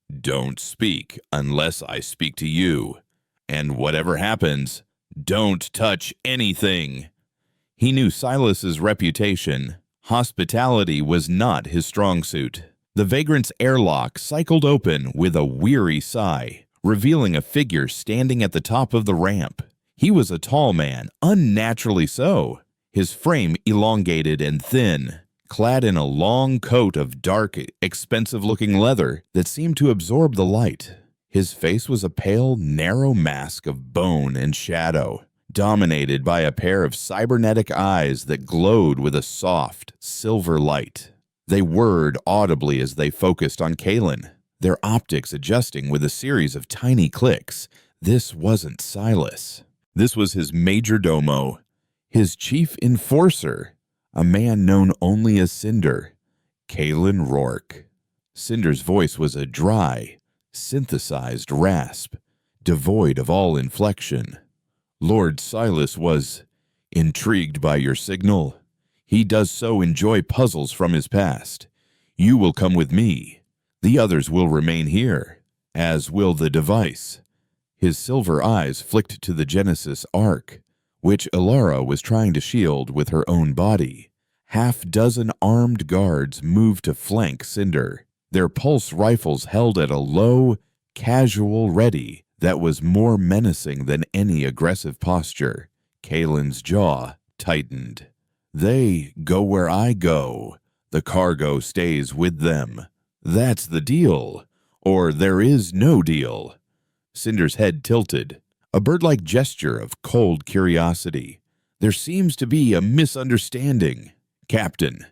"Don't speak unless I speak to you, and whatever happens, don't touch anything." He knew Silas's reputation. Hospitality was not his strong suit. The vagrant's airlock cycled open with a weary sigh, revealing a figure standing at the top of the ramp. He was a tall man, unnaturally so, his frame elongated and thin, clad in a long coat of dark, expensive-looking leather that seemed to absorb the light. His face was a pale, narrow mask of bone and shadow, dominated by a pair of cybernetic eyes that glowed with a soft, silver light. They whirred audibly as they focused on Kalen, their optics adjusting with a series of tiny clicks. This wasn't Silas. This was his major domo, his chief enforcer, a man known only as Cinder, Kalen Rourke. Cinder's voice was a dry, synthesized rasp, devoid of all inflection. "Lord Silas was intrigued by your signal. He does so enjoy puzzles from his past. You will come with me. The others will remain here, as will the device." His silver eyes flicked to the Genesis Ark, which Alara was trying to shield with her own body. Half-dozen armed guards moved to flank Cinder, their pulse rifles held at a low, casual ready that was more menacing than any aggressive posture. Kalen's jaw tightened. "They go where I go. The cargo stays with them. That's the deal. Or there is no deal." Cinder's head tilted, a bird-like gesture of cold curiosity. "There seems to be a misunderstanding. Captain,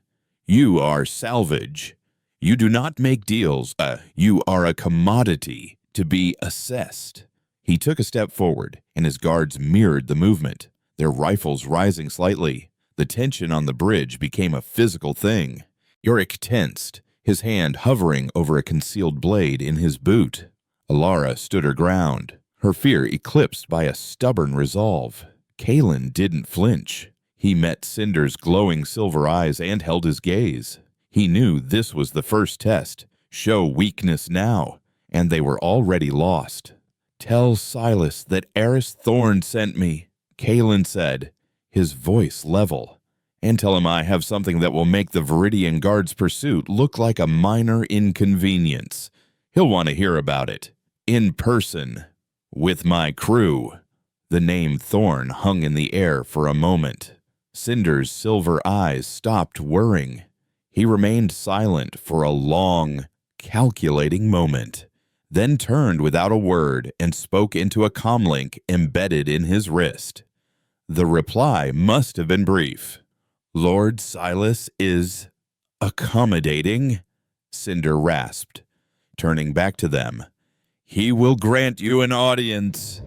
you are salvage. You do not make deals. You are a commodity to be assessed." He took a step forward, and his guards mirrored the movement, their rifles rising slightly. The tension on the bridge became a physical thing. Yorick tensed, his hand hovering over a concealed blade in his boot. Alara stood her ground, her fear eclipsed by a stubborn resolve. Kalen didn't flinch. He met Cinder's glowing silver eyes and held his gaze. He knew this was the first test. Show weakness now, and they were already lost. "Tell Silas that Eris Thorn sent me," Kalen said, his voice level. "And tell him I have something that will make the Viridian Guard's pursuit look like a minor inconvenience. He'll want to hear about it. In person. With my crew." The name Thorn hung in the air for a moment. Cinder's silver eyes stopped whirring. He remained silent for a long, calculating moment, then turned without a word and spoke into a comlink embedded in his wrist. The reply must have been brief. "Lord Silas is accommodating," Cinder rasped, turning back to them. "He will grant you an audience.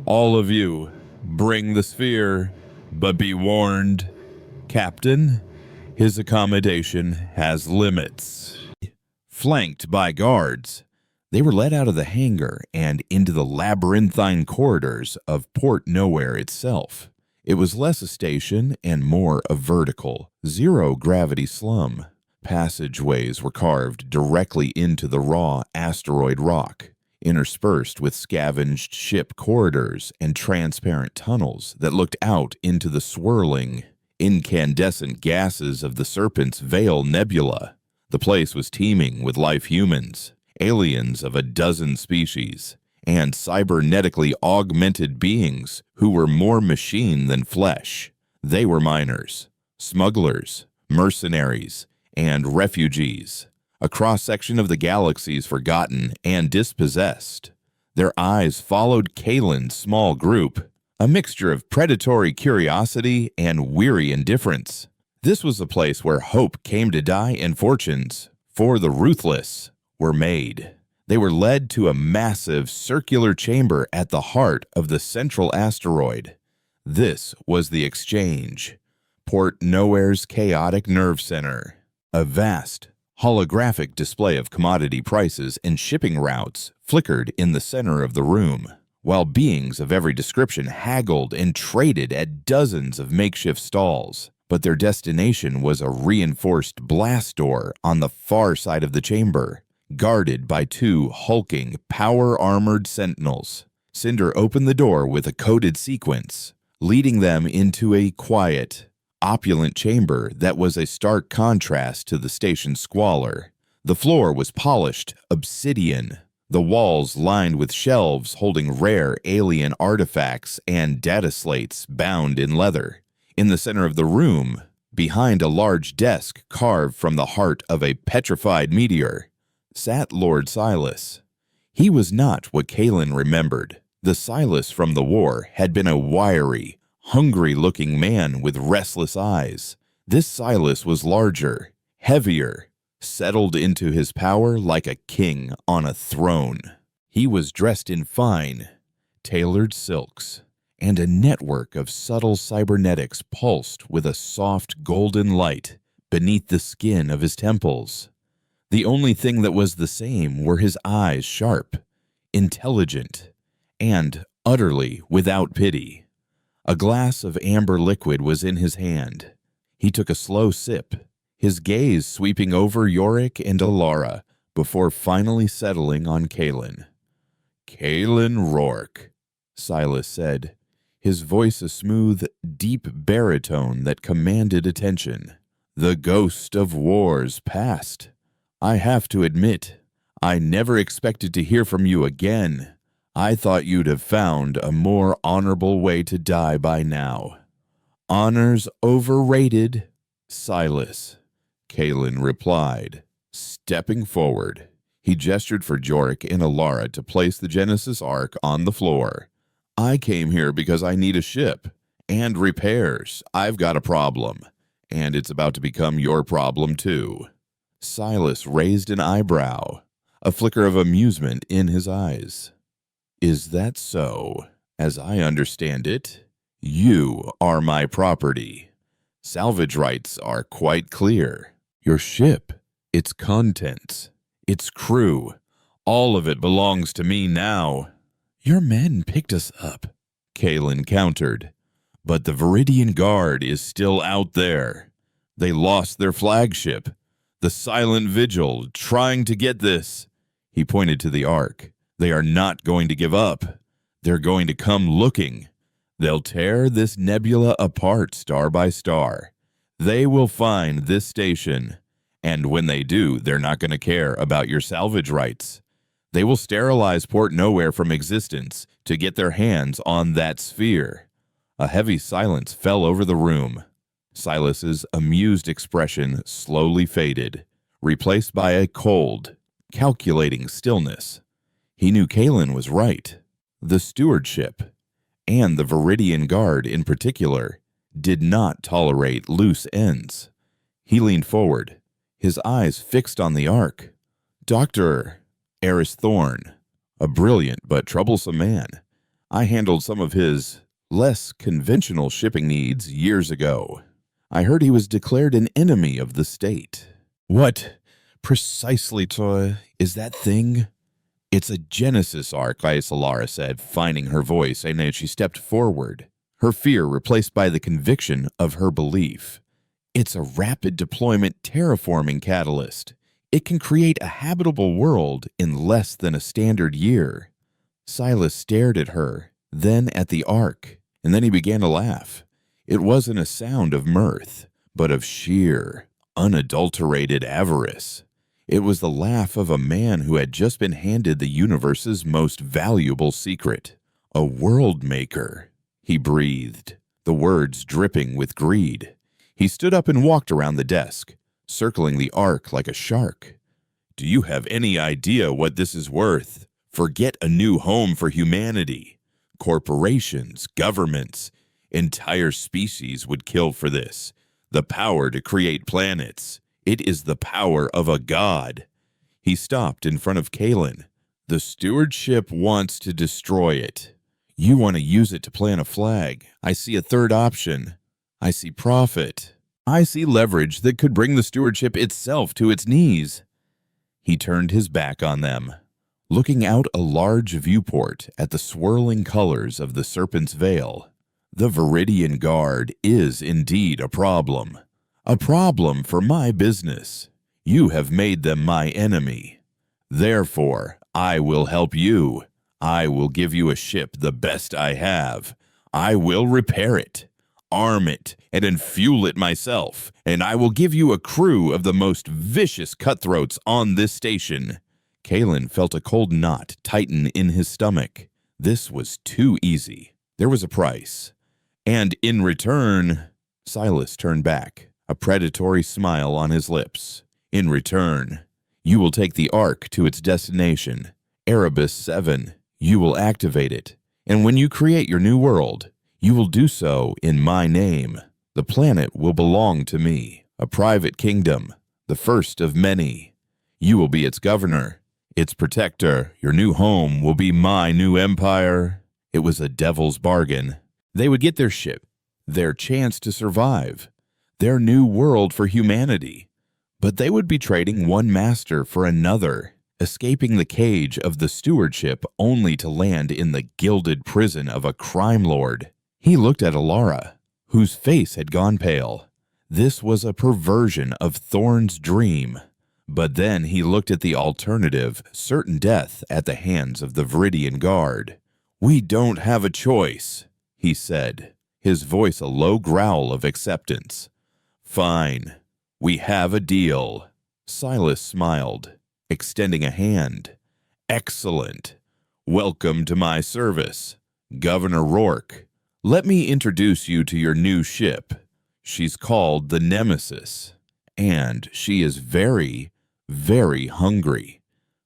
All of you, bring the sphere, but be warned, Captain, his accommodation has limits." Flanked by guards, they were led out of the hangar and into the labyrinthine corridors of Port Nowhere itself. It was less a station and more a vertical, zero-gravity slum. Passageways were carved directly into the raw asteroid rock, interspersed with scavenged ship corridors and transparent tunnels that looked out into the swirling, incandescent gases of the Serpent's Veil Nebula. The place was teeming with life humans, aliens of a dozen species, and cybernetically augmented beings who were more machine than flesh. They were miners, smugglers, mercenaries, and refugees, a cross-section of the galaxy's forgotten and dispossessed. Their eyes followed Kalen's small group, a mixture of predatory curiosity and weary indifference. This was a place where hope came to die and fortunes, for the ruthless, were made. They were led to a massive circular chamber at the heart of the central asteroid. This was the exchange, Port Nowhere's chaotic nerve center. A vast, holographic display of commodity prices and shipping routes flickered in the center of the room, while beings of every description haggled and traded at dozens of makeshift stalls. But their destination was a reinforced blast door on the far side of the chamber, guarded by two hulking, power-armored sentinels. Cinder opened the door with a coded sequence, leading them into a quiet, opulent chamber that was a stark contrast to the station's squalor. The floor was polished obsidian, the walls lined with shelves holding rare alien artifacts and data slates bound in leather. In the center of the room, behind a large desk carved from the heart of a petrified meteor, sat Lord Silas. He was not what Kalen remembered. The Silas from the war had been a wiry, hungry-looking man with restless eyes. This Silas was larger, heavier, settled into his power like a king on a throne. He was dressed in fine, tailored silks, and a network of subtle cybernetics pulsed with a soft golden light beneath the skin of his temples. The only thing that was the same were his eyes, sharp, intelligent, and utterly without pity. A glass of amber liquid was in his hand. He took a slow sip, his gaze sweeping over Yorick and Alara before finally settling on Kalen. "Kalen Rourke," Silas said, his voice a smooth, deep baritone that commanded attention. "The ghost of wars past. I have to admit, I never expected to hear from you again. I thought you'd have found a more honorable way to die by now." "Honor's overrated, Silas," Kalen replied, stepping forward. He gestured for Jorik and Alara to place the Genesis Ark on the floor. "I came here because I need a ship and repairs. I've got a problem, and it's about to become your problem too." Silas raised an eyebrow, a flicker of amusement in his eyes. "Is that so? As I understand it, you are my property. Salvage rights are quite clear. Your ship, its contents, its crew, All of it belongs to me now." "Your men picked us up," Kalen countered. "But the Viridian Guard is still out there. They lost their flagship, the Silent Vigil, trying to get this." He pointed to the Ark. "They are not going to give up. They're going to come looking. They'll tear this nebula apart star by star. They will find this station. And when they do, they're not going to care about your salvage rights. They will sterilize Port Nowhere from existence to get their hands on that sphere." A heavy silence fell over the room. Silas's amused expression slowly faded, replaced by a cold, calculating stillness. He knew Kalen was right. The stewardship, and the Viridian Guard in particular, did not tolerate loose ends. He leaned forward, his eyes fixed on the Ark. "Dr. Eris Thorne, a brilliant but troublesome man. I handled some of his less conventional shipping needs years ago. I heard he was declared an enemy of the state." "What precisely is that thing?" "It's a Genesis Ark," Isolara said, finding her voice, and as she stepped forward, her fear replaced by the conviction of her belief. "It's a rapid deployment terraforming catalyst. It can create a habitable world in less than a standard year." Silas stared at her, then at the Ark, and then he began to laugh. It wasn't a sound of mirth, but of sheer, unadulterated avarice. It was the laugh of a man who had just been handed the universe's most valuable secret. "A world maker," he breathed, the words dripping with greed. He stood up and walked around the desk, circling the Ark like a shark. "Do you have any idea what this is worth? Forget a new home for humanity. Corporations, governments, entire species would kill for this. The power to create planets. It is the power of a god." He stopped in front of Kalen. "The stewardship wants to destroy it. You want to use it to plant a flag. I see a third option. I see profit. I see leverage that could bring the stewardship itself to its knees." He turned his back on them, looking out a large viewport at the swirling colors of the Serpent's Veil. "The Viridian Guard is indeed a problem for my business. You have made them my enemy. Therefore, I will help you. I will give you a ship the best I have. I will repair it, arm it, and then fuel it myself, and I will give you a crew of the most vicious cutthroats on this station." Kalen felt a cold knot tighten in his stomach. This was too easy. There was a price. "And in return," Silas turned back, a predatory smile on his lips. "In return, you will take the Ark to its destination, Erebus 7. You will activate it, and when you create your new world, you will do so in my name. The planet will belong to me, a private kingdom, the first of many. You will be its governor, its protector. Your new home will be my new empire." It was a devil's bargain. They would get their ship, their chance to survive, their new world for humanity. But they would be trading one master for another, escaping the cage of the stewardship only to land in the gilded prison of a crime lord. He looked at Alara, whose face had gone pale. This was a perversion of Thorne's dream. But then he looked at the alternative, certain death at the hands of the Viridian Guard. "We don't have a choice," he said, his voice a low growl of acceptance. "Fine. We have a deal." Silas smiled, extending a hand. "Excellent. Welcome to my service, Governor Rourke. Let me introduce you to your new ship. She's called the Nemesis, and she is very, very hungry."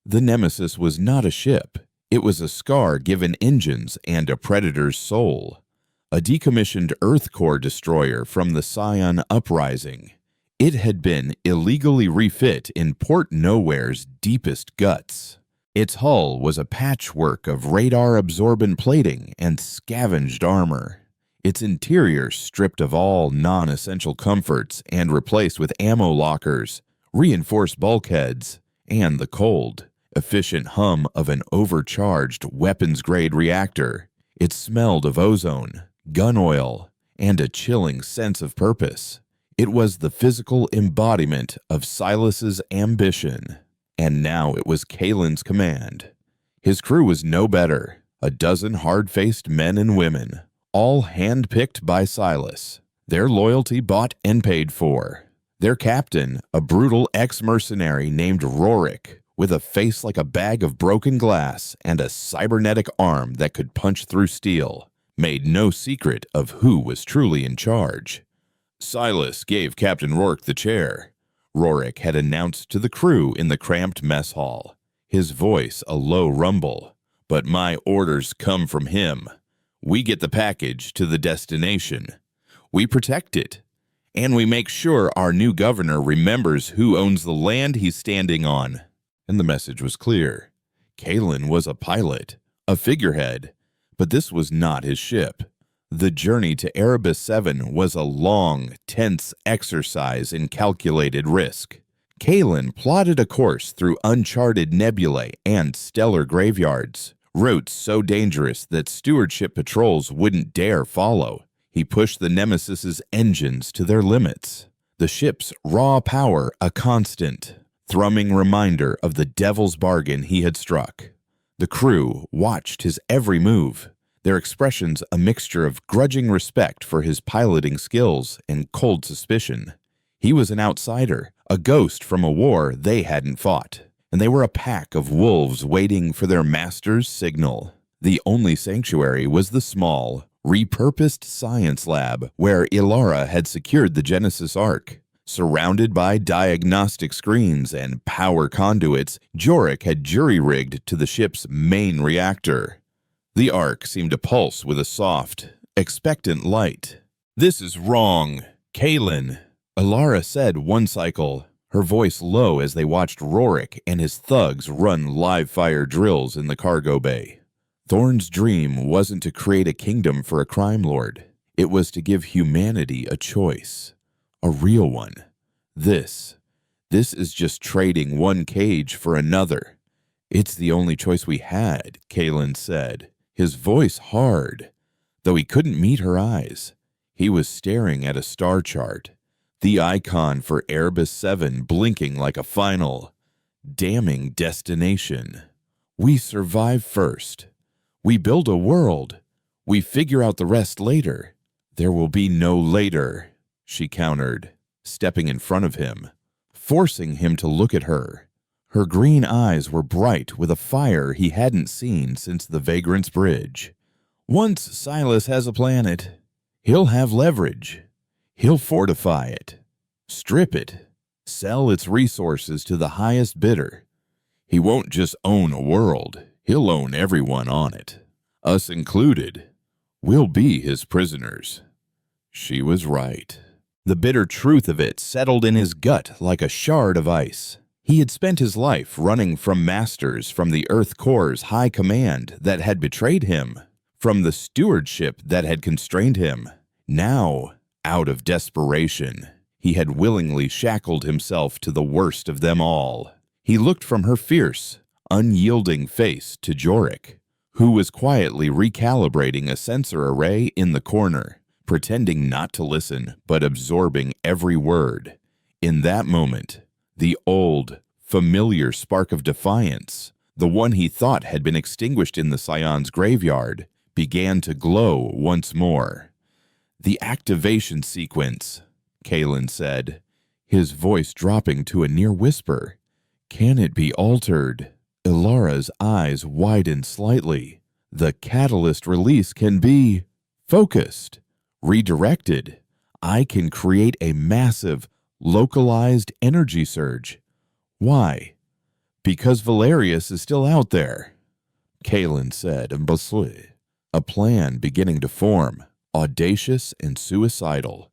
The Nemesis was not a ship. It was a scar given engines and a predator's soul. A decommissioned Earth Core destroyer from the Scion Uprising. It had been illegally refit in Port Nowhere's deepest guts. Its hull was a patchwork of radar-absorbent plating and scavenged armor. Its interior stripped of all non-essential comforts and replaced with ammo lockers, reinforced bulkheads, and the cold, efficient hum of an overcharged weapons-grade reactor. It smelled of ozone, gun oil, and a chilling sense of purpose. It was the physical embodiment of Silas's ambition, and now it was Kalen's command. His crew was no better, a dozen hard-faced men and women, all hand-picked by Silas, their loyalty bought and paid for. Their captain, a brutal ex-mercenary named Rorik, with a face like a bag of broken glass and a cybernetic arm that could punch through steel, made no secret of who was truly in charge. Silas gave Captain Rourke the chair, Rorik had announced to the crew in the cramped mess hall, his voice a low rumble. But my orders come from him. We get the package to the destination. We protect it. And we make sure our new governor remembers who owns the land he's standing on. And the message was clear. Kalen was a pilot, a figurehead, but this was not his ship. The journey to Erebus 7 was a long, tense exercise in calculated risk. Kalen plotted a course through uncharted nebulae and stellar graveyards, routes so dangerous that stewardship patrols wouldn't dare follow. He pushed the Nemesis's engines to their limits, the ship's raw power a constant, thrumming reminder of the devil's bargain he had struck. The crew watched his every move, their expressions a mixture of grudging respect for his piloting skills and cold suspicion. He was an outsider, a ghost from a war they hadn't fought, and they were a pack of wolves waiting for their master's signal. The only sanctuary was the small, repurposed science lab where Ilara had secured the Genesis Ark. Surrounded by diagnostic screens and power conduits, Jorik had jury-rigged to the ship's main reactor. The Ark seemed to pulse with a soft, expectant light. "This is wrong, Kalen," Ilara said one cycle, her voice low as they watched Rorik and his thugs run live-fire drills in the cargo bay. Thorn's dream wasn't to create a kingdom for a crime lord. It was to give humanity a choice. A real one. This is just trading one cage for another. "It's the only choice we had," Kalen said, his voice hard, though he couldn't meet her eyes. He was staring at a star chart, the icon for Erebus 7 blinking like a final, damning destination. "We survive first. We build a world. We figure out the rest later." "There will be no later," she countered, stepping in front of him, forcing him to look at her. Her green eyes were bright with a fire he hadn't seen since the Vagrant's Bridge. "Once Silas has a planet, he'll have leverage. He'll fortify it, strip it, sell its resources to the highest bidder. He won't just own a world, he'll own everyone on it. Us included. We'll be his prisoners." She was right. The bitter truth of it settled in his gut like a shard of ice. He had spent his life running from masters from the Earth Core's high command that had betrayed him, from the stewardship that had constrained him. Now, out of desperation, he had willingly shackled himself to the worst of them all. He looked from her fierce, unyielding face to Jorik, who was quietly recalibrating a sensor array in the corner, pretending not to listen but absorbing every word. In that moment, the old, familiar spark of defiance, the one he thought had been extinguished in the Scion's graveyard, began to glow once more. "The activation sequence," Kalen said, his voice dropping to a near whisper. "Can it be altered?" Ilara's eyes widened slightly. "The catalyst release can be focused, redirected. I can create a massive, localized energy surge." "Why?" "Because Valerius is still out there," Kalen said, a plan beginning to form, audacious and suicidal.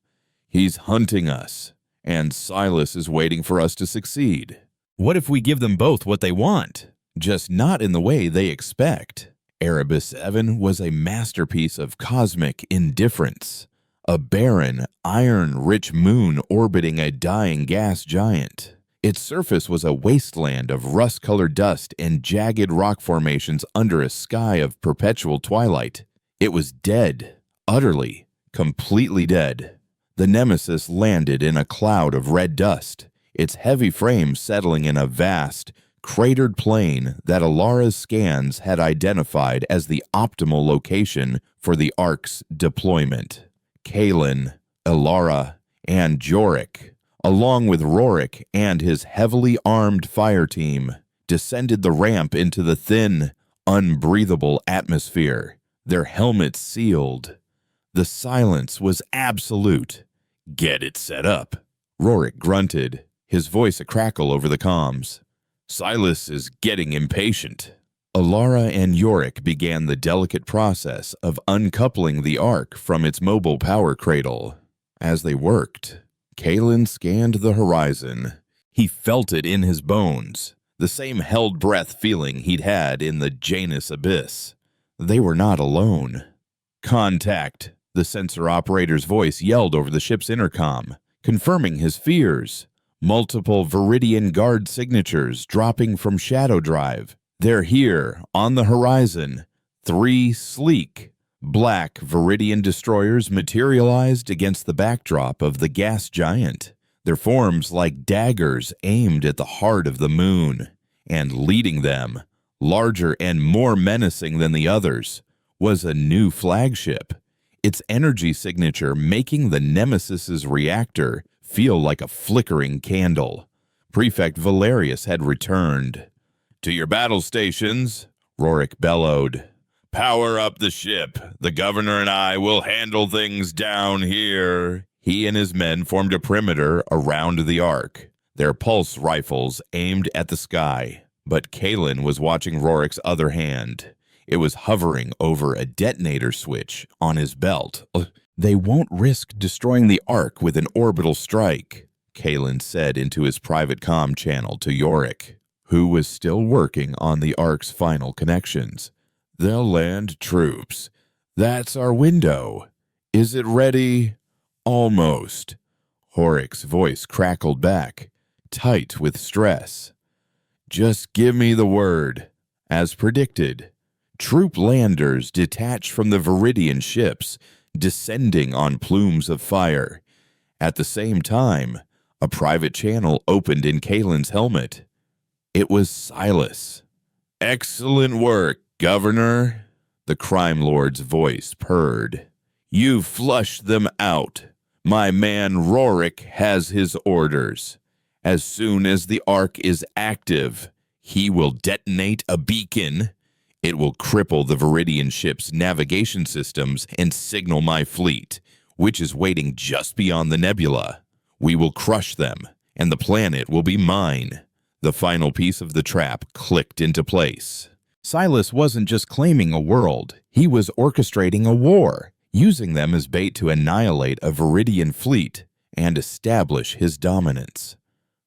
"He's hunting us, and Silas is waiting for us to succeed. What if we give them both what they want, just not in the way they expect?" Erebus 7 was a masterpiece of cosmic indifference, a barren, iron-rich moon orbiting a dying gas giant. Its surface was a wasteland of rust-colored dust and jagged rock formations under a sky of perpetual twilight. It was dead, utterly, completely dead. The Nemesis landed in a cloud of red dust, its heavy frame settling in a vast, cratered plain that Alara's scans had identified as the optimal location for the Ark's deployment. Kalen, Alara, and Jorik, along with Rorik and his heavily armed fire team, descended the ramp into the thin, unbreathable atmosphere, their helmets sealed. The silence was absolute. "Get it set up," Rorik grunted, his voice a crackle over the comms. "Silas is getting impatient." Alara and Jorik began the delicate process of uncoupling the Ark from its mobile power cradle. As they worked, Kalen scanned the horizon. He felt it in his bones, the same held breath feeling he'd had in the Janus Abyss. They were not alone. "Contact," the sensor operator's voice yelled over the ship's intercom, confirming his fears. Multiple Viridian Guard signatures dropping from Shadow Drive. "They're here, on the horizon." 3 sleek, black Viridian destroyers materialized against the backdrop of the gas giant, their forms like daggers aimed at the heart of the moon. And leading them, larger and more menacing than the others, was a new flagship, its energy signature making the Nemesis's reactor feel like a flickering candle. Prefect Valerius had returned. "To your battle stations," Rorik bellowed. "Power up the ship. The governor and I will handle things down here." He and his men formed a perimeter around the Ark, their pulse rifles aimed at the sky. But Kalen was watching Rorik's other hand. It was hovering over a detonator switch on his belt. "They won't risk destroying the Ark with an orbital strike," Kalen said into his private comm channel to Jorik, who was still working on the Ark's final connections. "They'll land troops. That's our window. Is it ready?" "Almost." Horik's voice crackled back, tight with stress. "Just give me the word." As predicted, troop landers detached from the Viridian ships, descending on plumes of fire. At the same time, a private channel opened in Kalen's helmet. It was Silas. "Excellent work, Governor," the crime lord's voice purred. "You flushed them out. My man Rorik has his orders. As soon as the Ark is active, he will detonate a beacon. It will cripple the Viridian ship's navigation systems and signal my fleet, which is waiting just beyond the nebula. We will crush them, and the planet will be mine." The final piece of the trap clicked into place. Silas wasn't just claiming a world, he was orchestrating a war, using them as bait to annihilate a Viridian fleet and establish his dominance.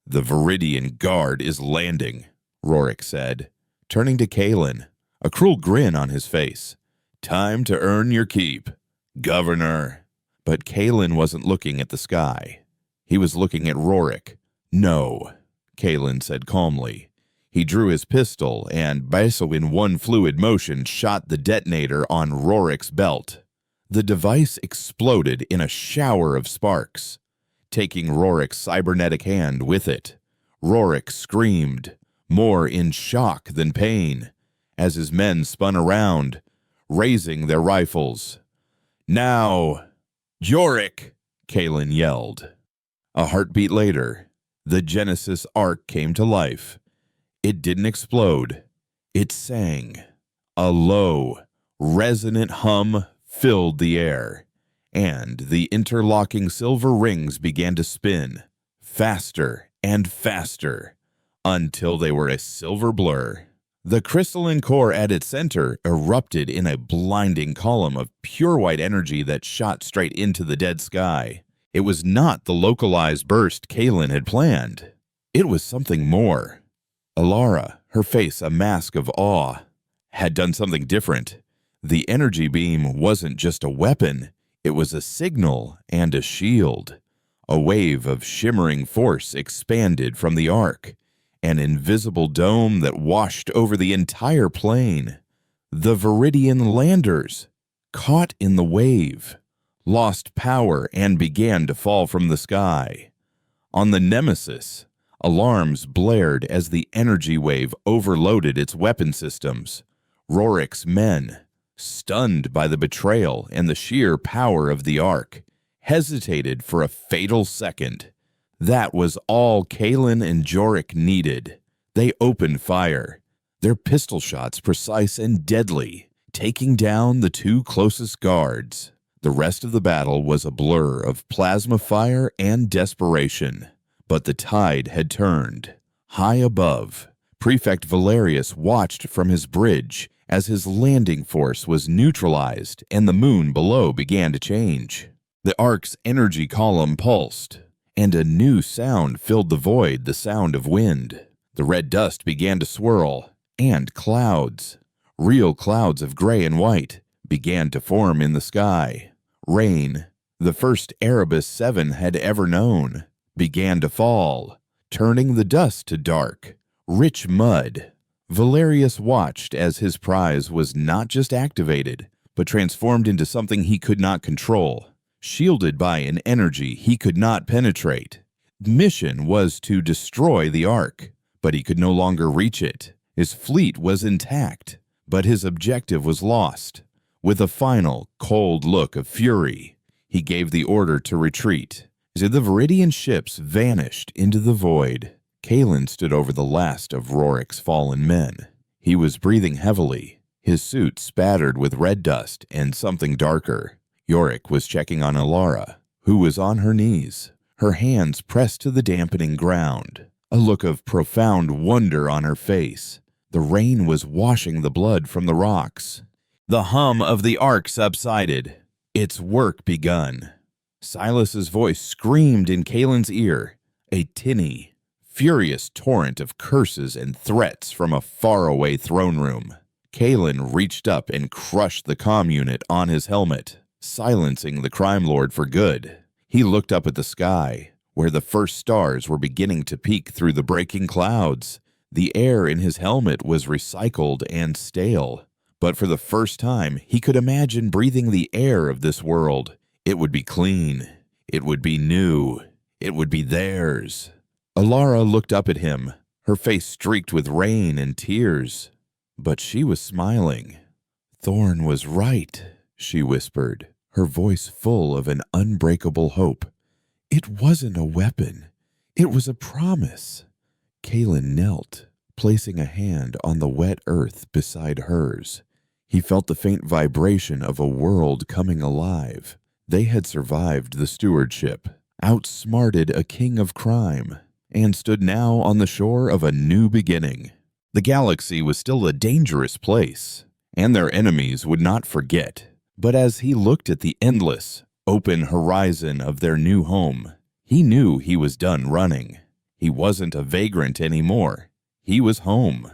"The Viridian Guard is landing," Rorik said, turning to Kalen, a cruel grin on his face. "Time to earn your keep, Governor." But Kalen wasn't looking at the sky. He was looking at Rorik. "No," Kalen said calmly. He drew his pistol and, also in one fluid motion, shot the detonator on Rorik's belt. The device exploded in a shower of sparks, taking Rorik's cybernetic hand with it. Rorik screamed, more in shock than pain, as his men spun around, raising their rifles. "Now, Jorik!" Kalen yelled. A heartbeat later, the Genesis Ark came to life. It didn't explode. It sang. A low, resonant hum filled the air, and the interlocking silver rings began to spin, faster and faster, until they were a silver blur. The crystalline core at its center erupted in a blinding column of pure white energy that shot straight into the dead sky. It was not the localized burst Kalen had planned. It was something more. Alara, her face a mask of awe, had done something different. The energy beam wasn't just a weapon, it was a signal and a shield. A wave of shimmering force expanded from the ark, an invisible dome that washed over the entire plain. The Viridian landers, caught in the wave, lost power and began to fall from the sky. On the Nemesis, alarms blared as the energy wave overloaded its weapon systems. Rorik's men, stunned by the betrayal and the sheer power of the ark, hesitated for a fatal second. That was all Kalen and Jorik needed. They opened fire, their pistol shots precise and deadly, taking down the two closest guards. The rest of the battle was a blur of plasma fire and desperation. But the tide had turned. High above, Prefect Valerius watched from his bridge as his landing force was neutralized and the moon below began to change. The ark's energy column pulsed, and a new sound filled the void, the sound of wind. The red dust began to swirl, and clouds, real clouds of gray and white, began to form in the sky. Rain, the first Erebus 7 had ever known, began to fall, turning the dust to dark, rich mud. Valerius watched as his prize was not just activated, but transformed into something he could not control, shielded by an energy he could not penetrate. The mission was to destroy the ark, but he could no longer reach it. His fleet was intact, but his objective was lost. With a final, cold look of fury, he gave the order to retreat. As the Viridian ships vanished into the void, Kalen stood over the last of Rorik's fallen men. He was breathing heavily, his suit spattered with red dust and something darker. Jorik was checking on Alara, who was on her knees, her hands pressed to the dampening ground, a look of profound wonder on her face. The rain was washing the blood from the rocks. The hum of the ark subsided, its work begun. Silas's voice screamed in Kalen's ear, a tinny, furious torrent of curses and threats from a faraway throne room. Kalen reached up and crushed the comm unit on his helmet, silencing the crime lord for good. He looked up at the sky, where the first stars were beginning to peek through the breaking clouds. The air in his helmet was recycled and stale, but for the first time he could imagine breathing the air of this world. It would be clean. It would be new. It would be theirs. Alara looked up at him, her face streaked with rain and tears. But she was smiling. "Thorn was right," she whispered, her voice full of an unbreakable hope. "It wasn't a weapon. It was a promise." Kalen knelt, placing a hand on the wet earth beside hers. He felt the faint vibration of a world coming alive. They had survived the stewardship, outsmarted a king of crime, and stood now on the shore of a new beginning. The galaxy was still a dangerous place, and their enemies would not forget. But as he looked at the endless, open horizon of their new home, he knew he was done running. He wasn't a vagrant anymore. He was home.